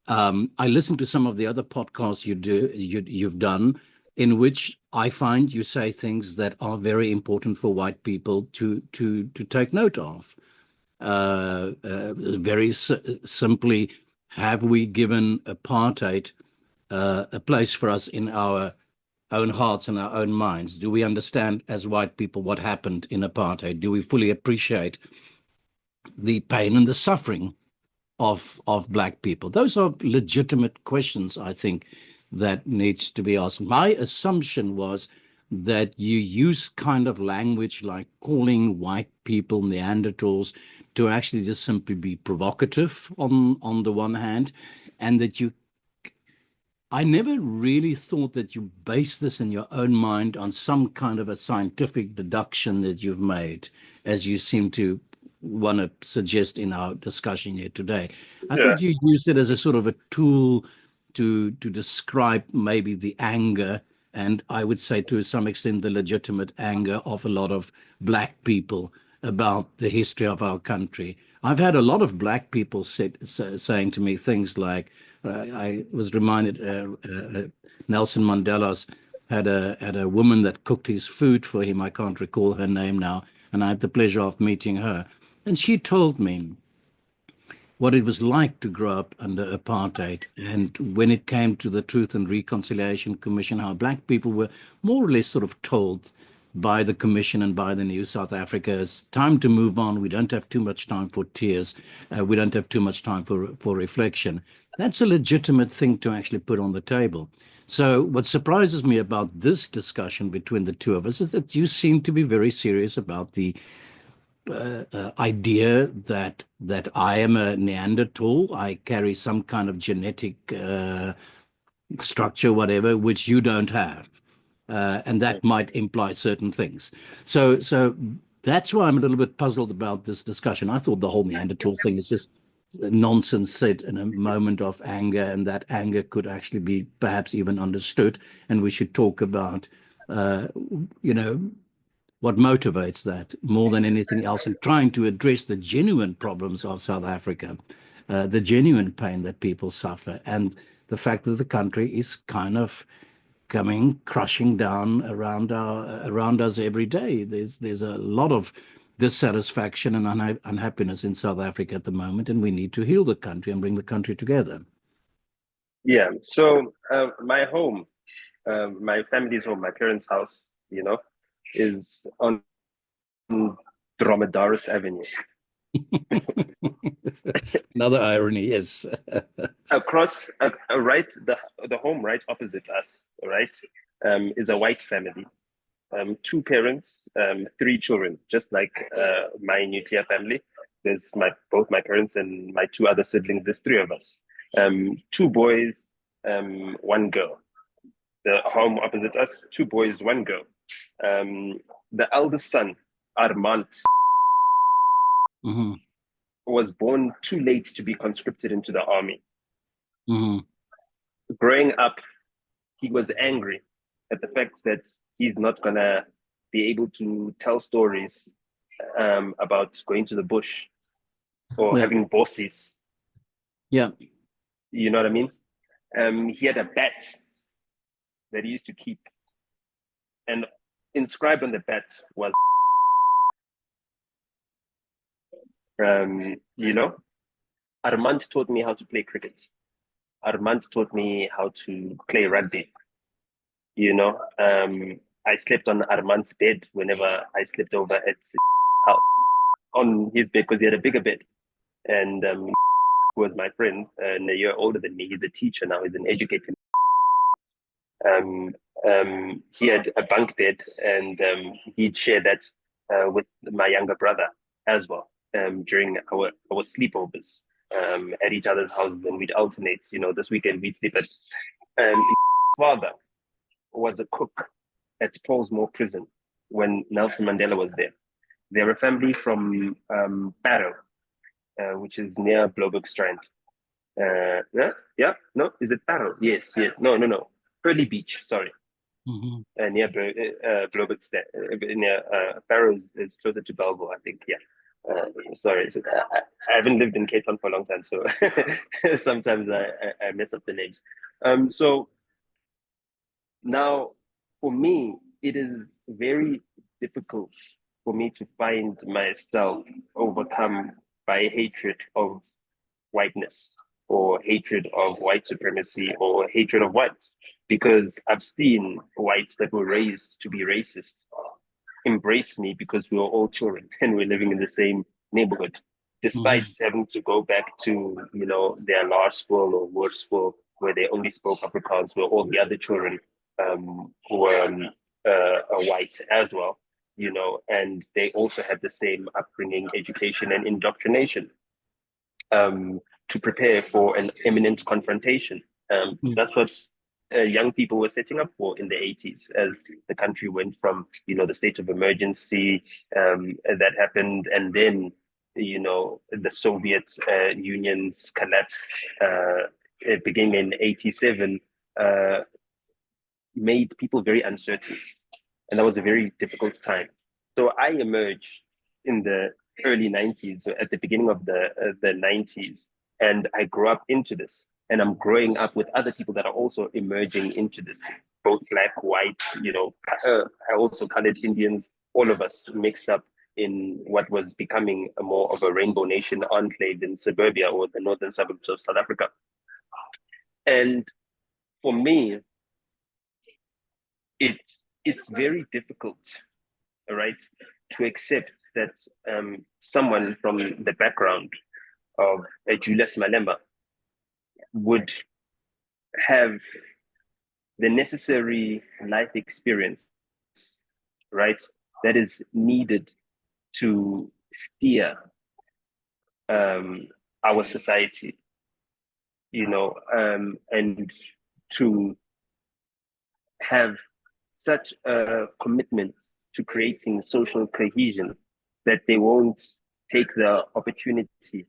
I listened to some of the other podcasts you've done, in which I find you say things that are very important for white people to take note of. Very simply, have we given apartheid a place for us in our own hearts and our own minds? Do we understand as white people what happened in apartheid? Do we fully appreciate the pain and the suffering of black people? Those are legitimate questions, I think, that needs to be asked. My assumption was that you use kind of language like calling white people Neanderthals to actually just simply be provocative on the one hand, and that I never really thought that you base this in your own mind on some kind of a scientific deduction that you've made, as you seem to want to suggest in our discussion here today. I thought you used it as a sort of a tool to describe maybe the anger, and I would say to some extent the legitimate anger of a lot of black people about the history of our country. I've had a lot of black people saying to me things like, I was reminded Nelson Mandela's had a woman that cooked his food for him. I can't recall her name now, and I had the pleasure of meeting her. And she told me, what it was like to grow up under apartheid. And when it came to the Truth and Reconciliation Commission, how black people were more or less sort of told by the commission and by the New South Africa, it's time to move on. We don't have too much time for tears. We don't have too much time for reflection. That's a legitimate thing to actually put on the table. So what surprises me about this discussion between the two of us is that you seem to be very serious about the idea that I am a Neanderthal. I carry some kind of genetic structure, whatever, which you don't have, and that might imply certain things. So that's why I'm a little bit puzzled about this discussion. I thought the whole Neanderthal thing is just nonsense said in a moment of anger, and that anger could actually be perhaps even understood, and we should talk about, you know, what motivates that more than anything else, and trying to address the genuine problems of South Africa, the genuine pain that people suffer, and the fact that the country is kind of coming crushing down around us every day. There's a lot of dissatisfaction and unhappiness in South Africa at the moment, and we need to heal the country and bring the country together. Yeah. So my home, my family's home, my parents' house, is on Dromedaris Avenue. Another irony, yes. Across, right, the home right opposite us, right, is a white family. 2 parents, 3 children, just like my nuclear family. There's both my parents and my 2 other siblings. There's 3 of us. 2 boys, 1 girl. The home opposite us, 2 boys, 1 girl. The eldest son, Armand, Mm-hmm. was born too late to be conscripted into the army. Mm-hmm. Growing up, he was angry at the fact that he's not gonna be able to tell stories about going to the bush or having bosses. Yeah. You know what I mean? He had a bat that he used to keep, and inscribed on the bat was, Armand taught me how to play cricket. Armand taught me how to play rugby. I slept on Armand's bed whenever I slept over at his house, on his bed, because he had a bigger bed. And who was my friend, and a year older than me. He's a teacher now. He's an educator. He had a bunk bed, and he'd share that with my younger brother as well, during our sleepovers at each other's houses, and we'd alternate. This weekend we'd sleep at. His father was a cook at Paulsmoor Prison when Nelson Mandela was there. They're a family from Barrow, which is near Blobergstrand. No, is it Barrow? Yes. No. Pearly Beach, sorry. Mm-hmm. Near Blobergstrand. Near Barrow is closer to Belleville, I think. Yeah. Sorry, I haven't lived in Cape Town for a long time, so sometimes I mess up the names. So now, for me, it is very difficult for me to find myself overcome by hatred of whiteness, or hatred of white supremacy, or hatred of whites, because I've seen whites that were raised to be racist embrace me because we were all children and we're living in the same neighborhood, despite having to go back to, their large school or word school where they only spoke Afrikaans, where all the other children were white as well, and they also had the same upbringing, education, and indoctrination to prepare for an imminent confrontation. That's what young people were setting up for in the 80s, as the country went from, the state of emergency that happened, and then, the Soviet Union's collapse, beginning in 87, made people very uncertain. And that was a very difficult time. So I emerged in the early 90s, so at the beginning of the 90s, and I grew up into this. And I'm growing up with other people that are also emerging into this, both black, white, I also colored Indians, all of us mixed up. in what was becoming a more of a rainbow nation enclave in suburbia or the northern suburbs of South Africa. And for me, it's very difficult, all right, to accept that someone from the background of Julius Malema would have the necessary life experience, right, that is needed to steer our society, and to have such a commitment to creating social cohesion that they won't take the opportunity,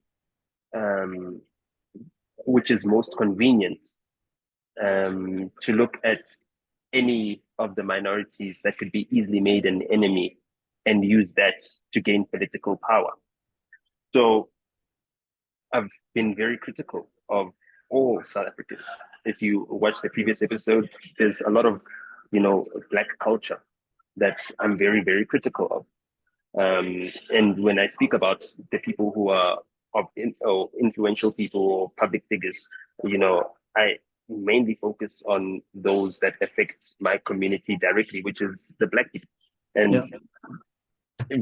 which is most convenient, to look at any of the minorities that could be easily made an enemy and use that to gain political power. So I've been very critical of all South Africans. If you watch the previous episode, there's a lot of, Black culture that I'm very, very critical of. And when I speak about the people who are influential people or public figures, I mainly focus on those that affect my community directly, which is the Black people. And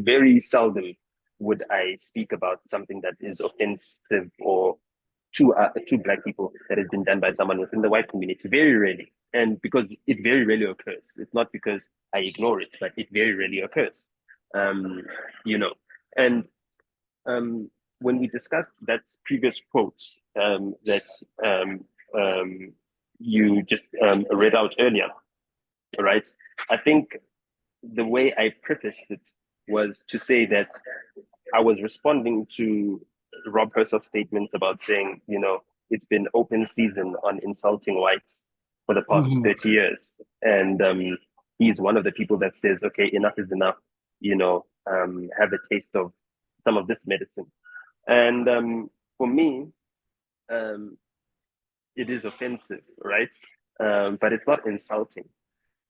very seldom would I speak about something that is offensive or to Black people that has been done by someone within the white community. Very rarely, and because it very rarely occurs. It's not because I ignore it, but it very rarely occurs. And when we discussed that previous quote that you just read out earlier, right? I think the way I prefaced it was to say that I was responding to Rob Hersof's statements about saying, it's been open season on insulting whites for the past 30 years. And he's one of the people that says, okay, enough is enough, have a taste of some of this medicine. And for me, it is offensive, right? But it's not insulting,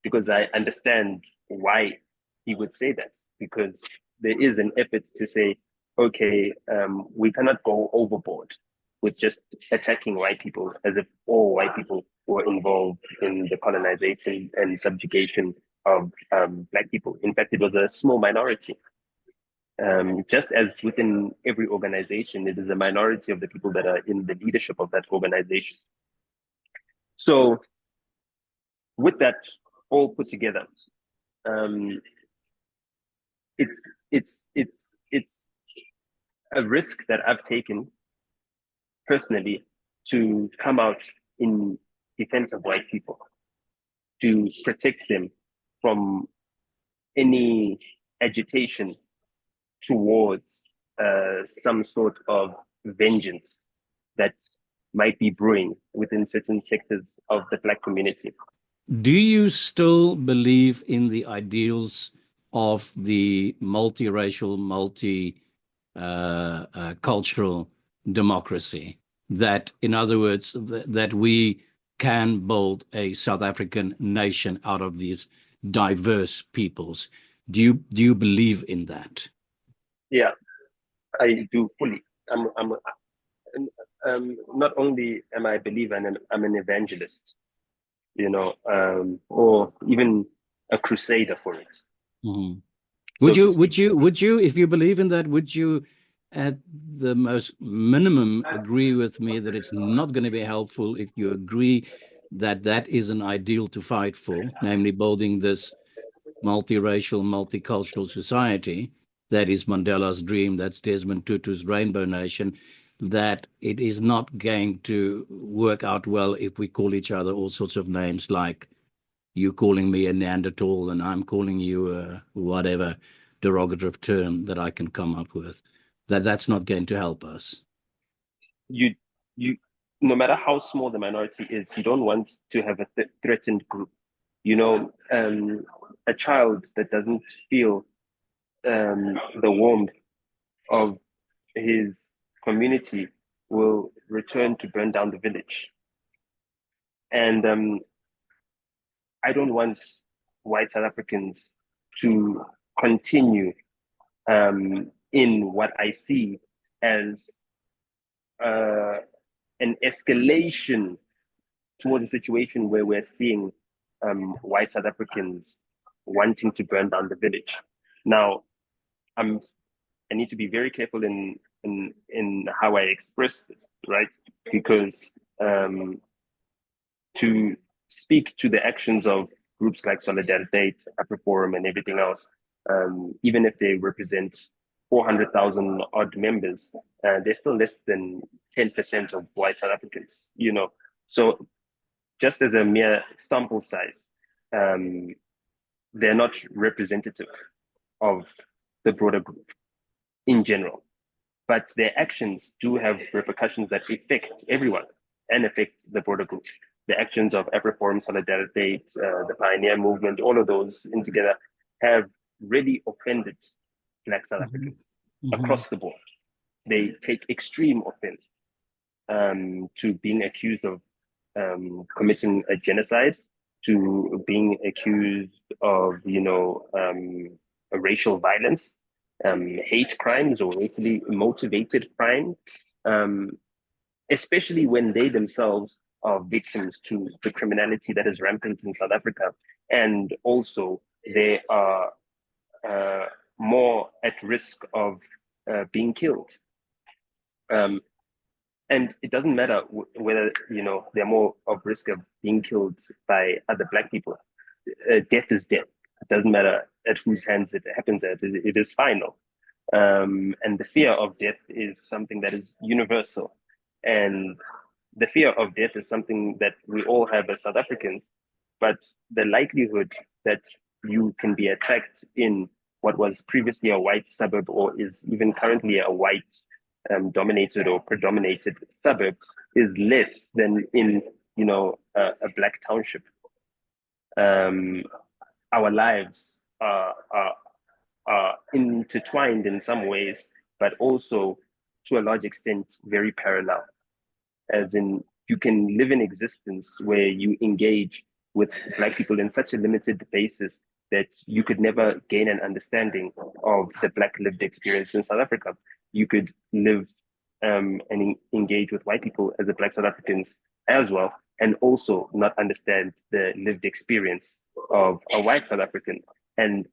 because I understand why he would say that, because there is an effort to say, okay, we cannot go overboard with just attacking white people as if all white people were involved in the colonization and subjugation of Black people. In fact, it was a small minority. Just as within every organization, it is a minority of the people that are in the leadership of that organization. So with that all put together, it's a risk that I've taken personally to come out in defense of white people, to protect them from any agitation towards some sort of vengeance that might be brewing within certain sectors of the Black community. Do you still believe in the ideals of the multiracial, multi-cultural democracy? That, in other words, that we can build a South African nation out of these diverse peoples. Do you believe in that? Yeah, I do fully. Not only am I a believer, and I'm an evangelist, or even a crusader for it. Mm-hmm. Would you, if you believe in that, would you at the most minimum agree with me that it's not going to be helpful if you agree that that is an ideal to fight for, namely building this multiracial, multicultural society? That is Mandela's dream, that's Desmond Tutu's Rainbow Nation, that it is not going to work out well if we call each other all sorts of names, like you calling me a Neanderthal and I'm calling you a whatever derogative term that I can come up with. That's not going to help us. You, no matter how small the minority is, you don't want to have a threatened group. A child that doesn't feel the warmth of his community will return to burn down the village. And I don't want white South Africans to continue in what I see as an escalation towards a situation where we're seeing white South Africans wanting to burn down the village. Now, I need to be very careful in how I express this, right? Because to speak to the actions of groups like Solidarity, AfriForum, and everything else, even if they represent 400,000 odd members, they're still less than 10% of white South Africans, you know. So just as a mere sample size, they're not representative of the broader group in general. But their actions do have repercussions that affect everyone and affect the broader group. The actions of AfriForum, Solidarity, the Pioneer Movement, all of those in together have really offended Black South Africans across the board. They take extreme offense to being accused of committing a genocide, to being accused of, a racial violence, hate crimes or racially motivated crime, especially when they themselves are victims to the criminality that is rampant in South Africa. And also they are more at risk of being killed. And it doesn't matter whether, they're more of risk of being killed by other Black people. Death is death. It doesn't matter at whose hands it happens at. It is final. And the fear of death is something that is universal. And the fear of death is something that we all have as South Africans. But the likelihood that you can be attacked in what was previously a white suburb or is even currently a white dominated or predominated suburb is less than in, a Black township. Our lives are intertwined in some ways, but also to a large extent very parallel. As in, you can live in existence where you engage with Black people in such a limited basis that you could never gain an understanding of the Black lived experience in South Africa. You could live and engage with white people as a Black South Africans as well, and also not understand the lived experience of a white South African. And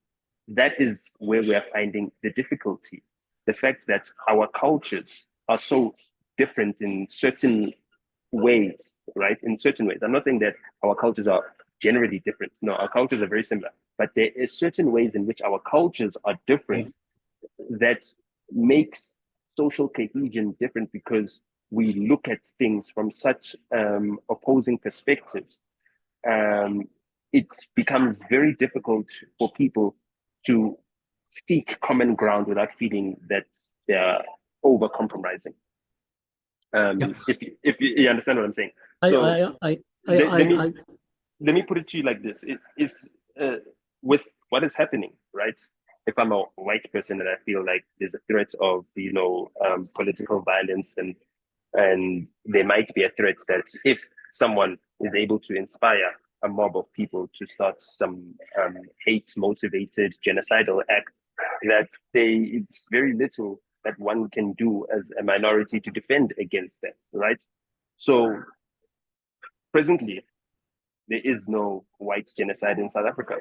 that is where we are finding the difficulty. The fact that our cultures are so different in certain ways, right? In certain ways. I'm not saying that our cultures are generally different. No, our cultures are very similar. But there are certain ways in which our cultures are different that makes social cohesion different because we look at things from such opposing perspectives. It becomes very difficult for people to seek common ground without feeling that they're over compromising. If you understand what I'm saying. Let me put it to you like this. It is with what is happening, right? If I'm a white person and I feel like there's a threat of, political violence and there might be a threat that if someone is able to inspire a mob of people to start some hate-motivated genocidal acts, that it's very little that one can do as a minority to defend against that, right? So presently, there is no white genocide in South Africa.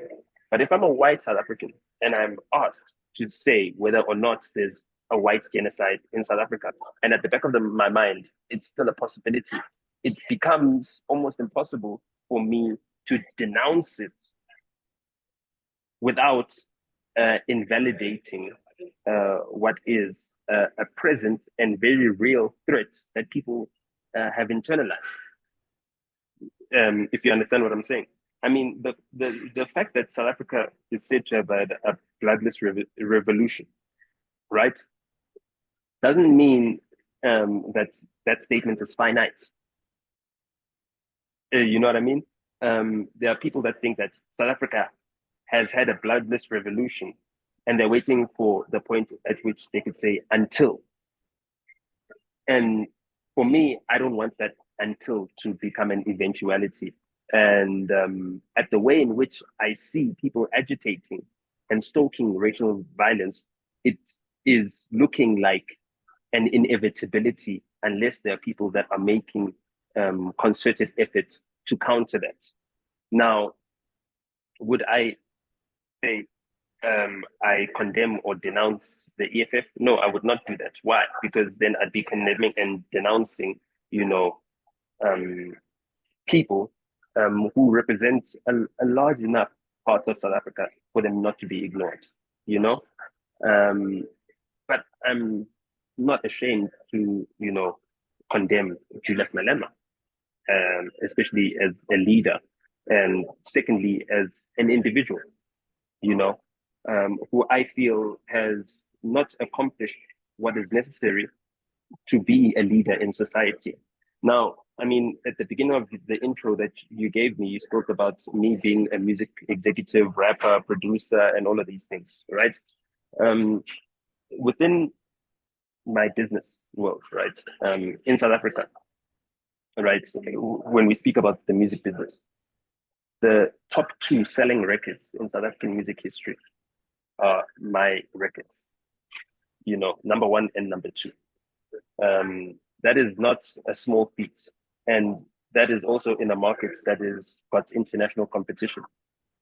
But if I'm a white South African and I'm asked to say whether or not there's a white genocide in South Africa, and at the back of my mind, it's still a possibility, it becomes almost impossible for me to denounce it without invalidating what is a present and very real threat that people have internalized. If you understand what I'm saying. I mean, the fact that South Africa is said to have had a bloodless revolution, right, doesn't mean that statement is finite. You know what I mean? There are people that think that South Africa has had a bloodless revolution and they're waiting for the point at which they could say until. And for me, I don't want that until to become an eventuality. And at the way in which I see people agitating and stoking racial violence, it is looking like an inevitability unless there are people that are making concerted efforts to counter that. Now, would I say I condemn or denounce the EFF? No, I would not do that. Why? Because then I'd be condemning and denouncing, people who represent a large enough part of South Africa for them not to be ignored, you know? But I'm not ashamed to, condemn Julius Malema, especially as a leader, and secondly, as an individual, who I feel has not accomplished what is necessary to be a leader in society. Now, I mean, at the beginning of the intro that you gave me, you spoke about me being a music executive, rapper, producer, and all of these things, right? Within my business world, right, in South Africa, right, when we speak about the music business, the top two selling records in South African music history are my records, number one and number two. That is not a small feat. And that is also in a market that is got international competition.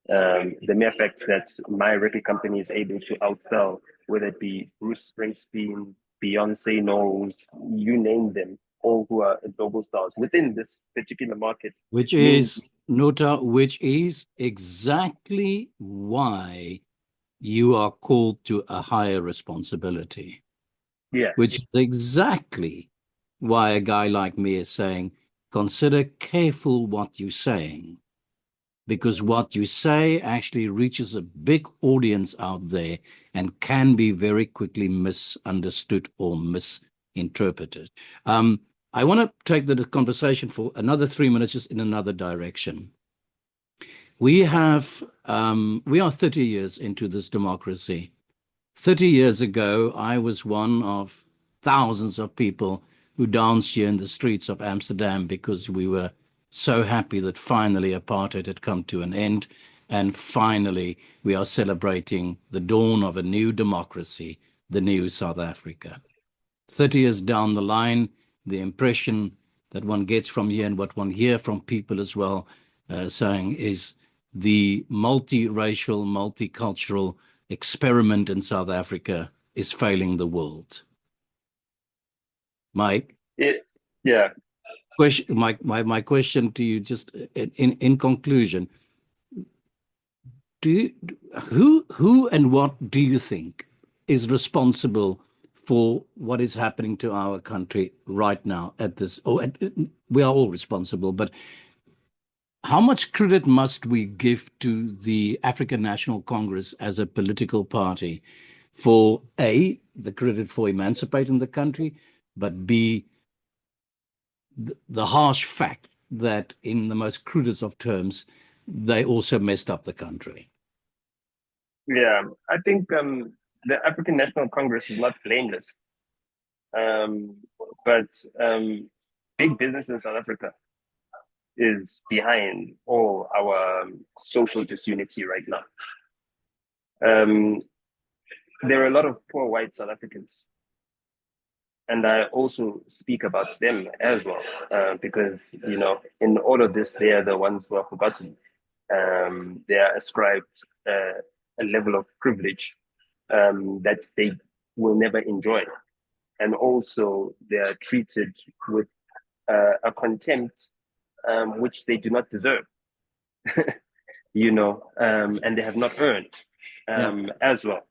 The mere fact that my record company is able to outsell, whether it be Bruce Springsteen, Beyonce knows, you name them, all who are global stars within this particular market. Which is, Nota, which is exactly why you are called to a higher responsibility. Yeah. Which is exactly why a guy like me is saying, consider careful what you're saying, because what you say actually reaches a big audience out there and can be very quickly misunderstood or misinterpreted. I want to take the conversation for another 3 minutes just in another direction. We are 30 years into this democracy. 30 years ago, I was one of thousands of people who danced here in the streets of Amsterdam because we were so happy that finally apartheid had come to an end, and finally we are celebrating the dawn of a new democracy, the new South Africa. 30 years down the line, the impression that one gets from here and what one hears from people as well saying is the multiracial, multicultural experiment in South Africa is failing the world. Mike? Yeah. My question to you, just in conclusion, who and what do you think is responsible for what is happening to our country right now at this? We are all responsible, but how much credit must we give to the African National Congress as a political party for A, the credit for emancipating the country, but B, the harsh fact that in the most crudest of terms, they also messed up the country? Yeah, I think the African National Congress is not blameless. But big business in South Africa is behind all our social disunity right now. There are a lot of poor white South Africans. And I also speak about them as well, because, in all of this, they are the ones who are forgotten. They are ascribed a level of privilege that they will never enjoy. And also, they are treated with a contempt which they do not deserve, and they have not earned as well.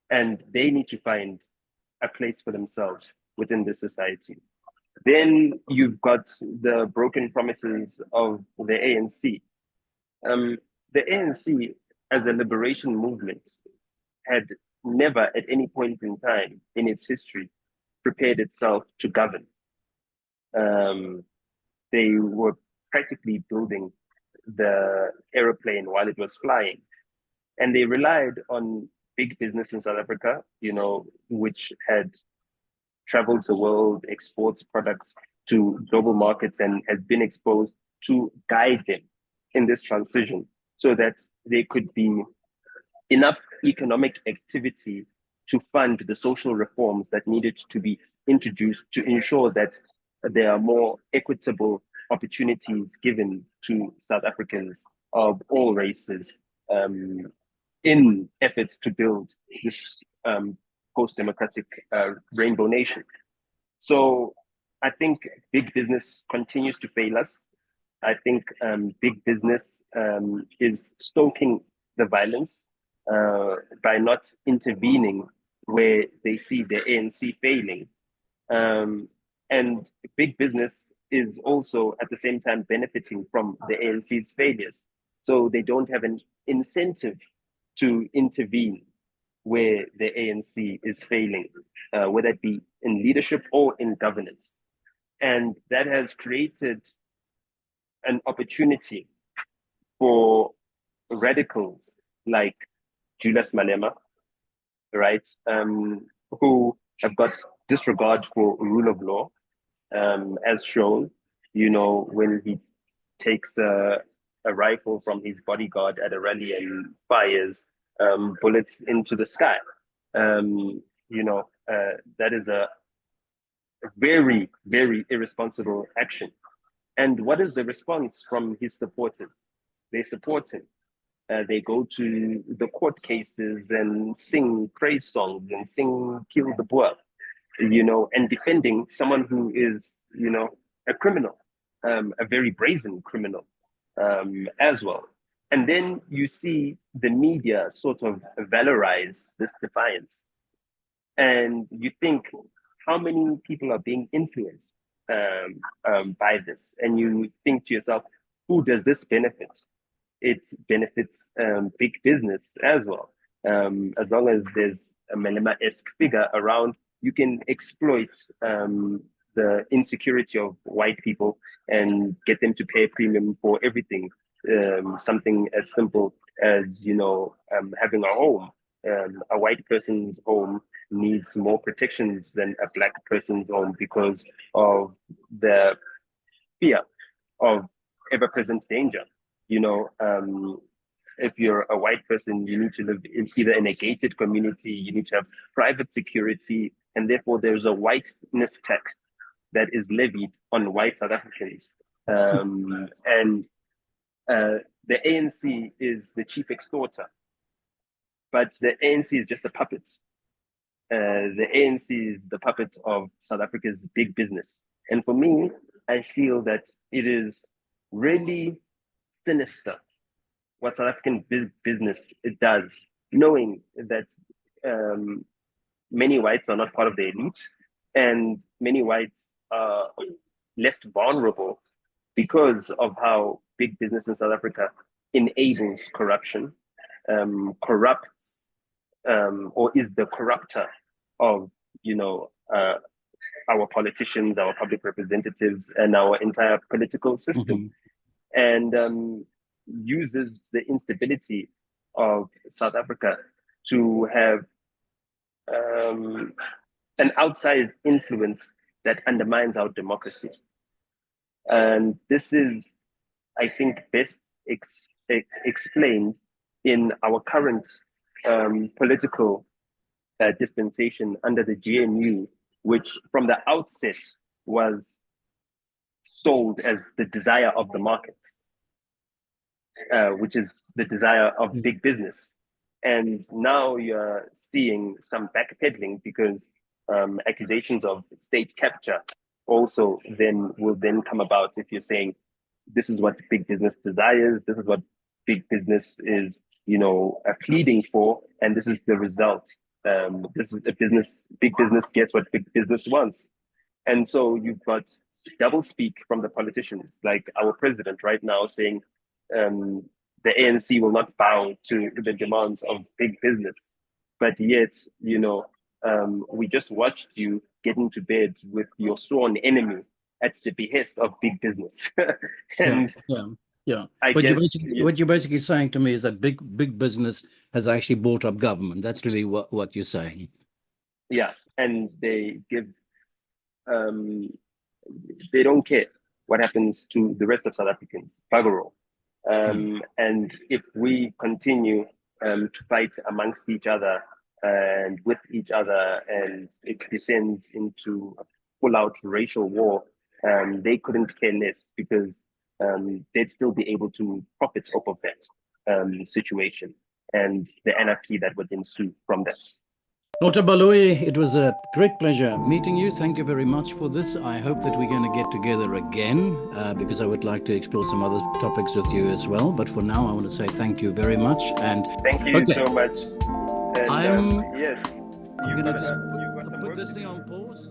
And they need to find a place for themselves within the society. Then you've got the broken promises of the ANC. The ANC, as a liberation movement, had never at any point in time in its history prepared itself to govern. They were practically building the aeroplane while it was flying. And they relied on big business in South Africa, which had traveled the world, exports products to global markets, and has been exposed to guide them in this transition so that there could be enough economic activity to fund the social reforms that needed to be introduced to ensure that there are more equitable opportunities given to South Africans of all races, in efforts to build this post-democratic rainbow nation. So I think big business continues to fail us. I think big business is stoking the violence by not intervening where they see the ANC failing. And big business is also at the same time benefiting from the ANC's failures. So they don't have an incentive to intervene where the ANC is failing, whether it be in leadership or in governance. And that has created an opportunity for radicals like Julius Malema, right, who have got disregard for rule of law, as shown, when he takes a rifle from his bodyguard at a rally and fires bullets into the sky. That is a very, very irresponsible action. And what is the response from his supporters? They support him. They go to the court cases and sing praise songs and sing Kill the Boer, and defending someone who is, a criminal, a very brazen criminal as well. And then you see the media sort of valorize this defiance. And you think, how many people are being influenced by this? And you think to yourself, who does this benefit? It benefits big business as well. As long as there's a Malema-esque figure around, you can exploit the insecurity of white people and get them to pay a premium for everything. Something as simple as, having a home. A white person's home needs more protections than a black person's home because of the fear of ever-present danger. If you're a white person, you need to live either in a gated community, you need to have private security, and therefore there's a whiteness tax that is levied on white South Africans. And the ANC is the chief extorter, but the ANC is just a puppet. The ANC is the puppet of South Africa's big business. And for me, I feel that it is really sinister what South African business it does, knowing that many whites are not part of the elite, and many whites are left vulnerable because of how big business in South Africa enables corruption, corrupts, or is the corrupter of, our politicians, our public representatives, and our entire political system. Mm-hmm. And uses the instability of South Africa to have an outsized influence that undermines our democracy. And this is, I think, best explained in our current political dispensation under the GNU, which from the outset was sold as the desire of the markets, which is the desire of big business. And now you're seeing some backpedaling because accusations of state capture also will then come about if you're saying this is what big business desires, this is what big business is, pleading for, and this is the result. This is big business gets what big business wants. And so you've got double speak from the politicians, like our president right now saying the ANC will not bow to the demands of big business. But yet, we just watched you get into bed with your sworn enemy at the behest of big business. And yeah. What you're basically saying to me is that big business has actually bought up government. That's really what you're saying. Yeah, and they give, they don't care what happens to the rest of South Africans. Bugger all. And if we continue to fight amongst each other and with each other, and it descends into a full-out racial war, they couldn't care less because they'd still be able to profit off of that situation and the anarchy that would ensue from that. Nota Baloyi, it was a great pleasure meeting you. Thank you very much for this. I hope that we're going to get together again because I would like to explore some other topics with you as well. But for now, I want to say thank you very much. And thank you so much. And, I'm yes, going to just put this thing on pause.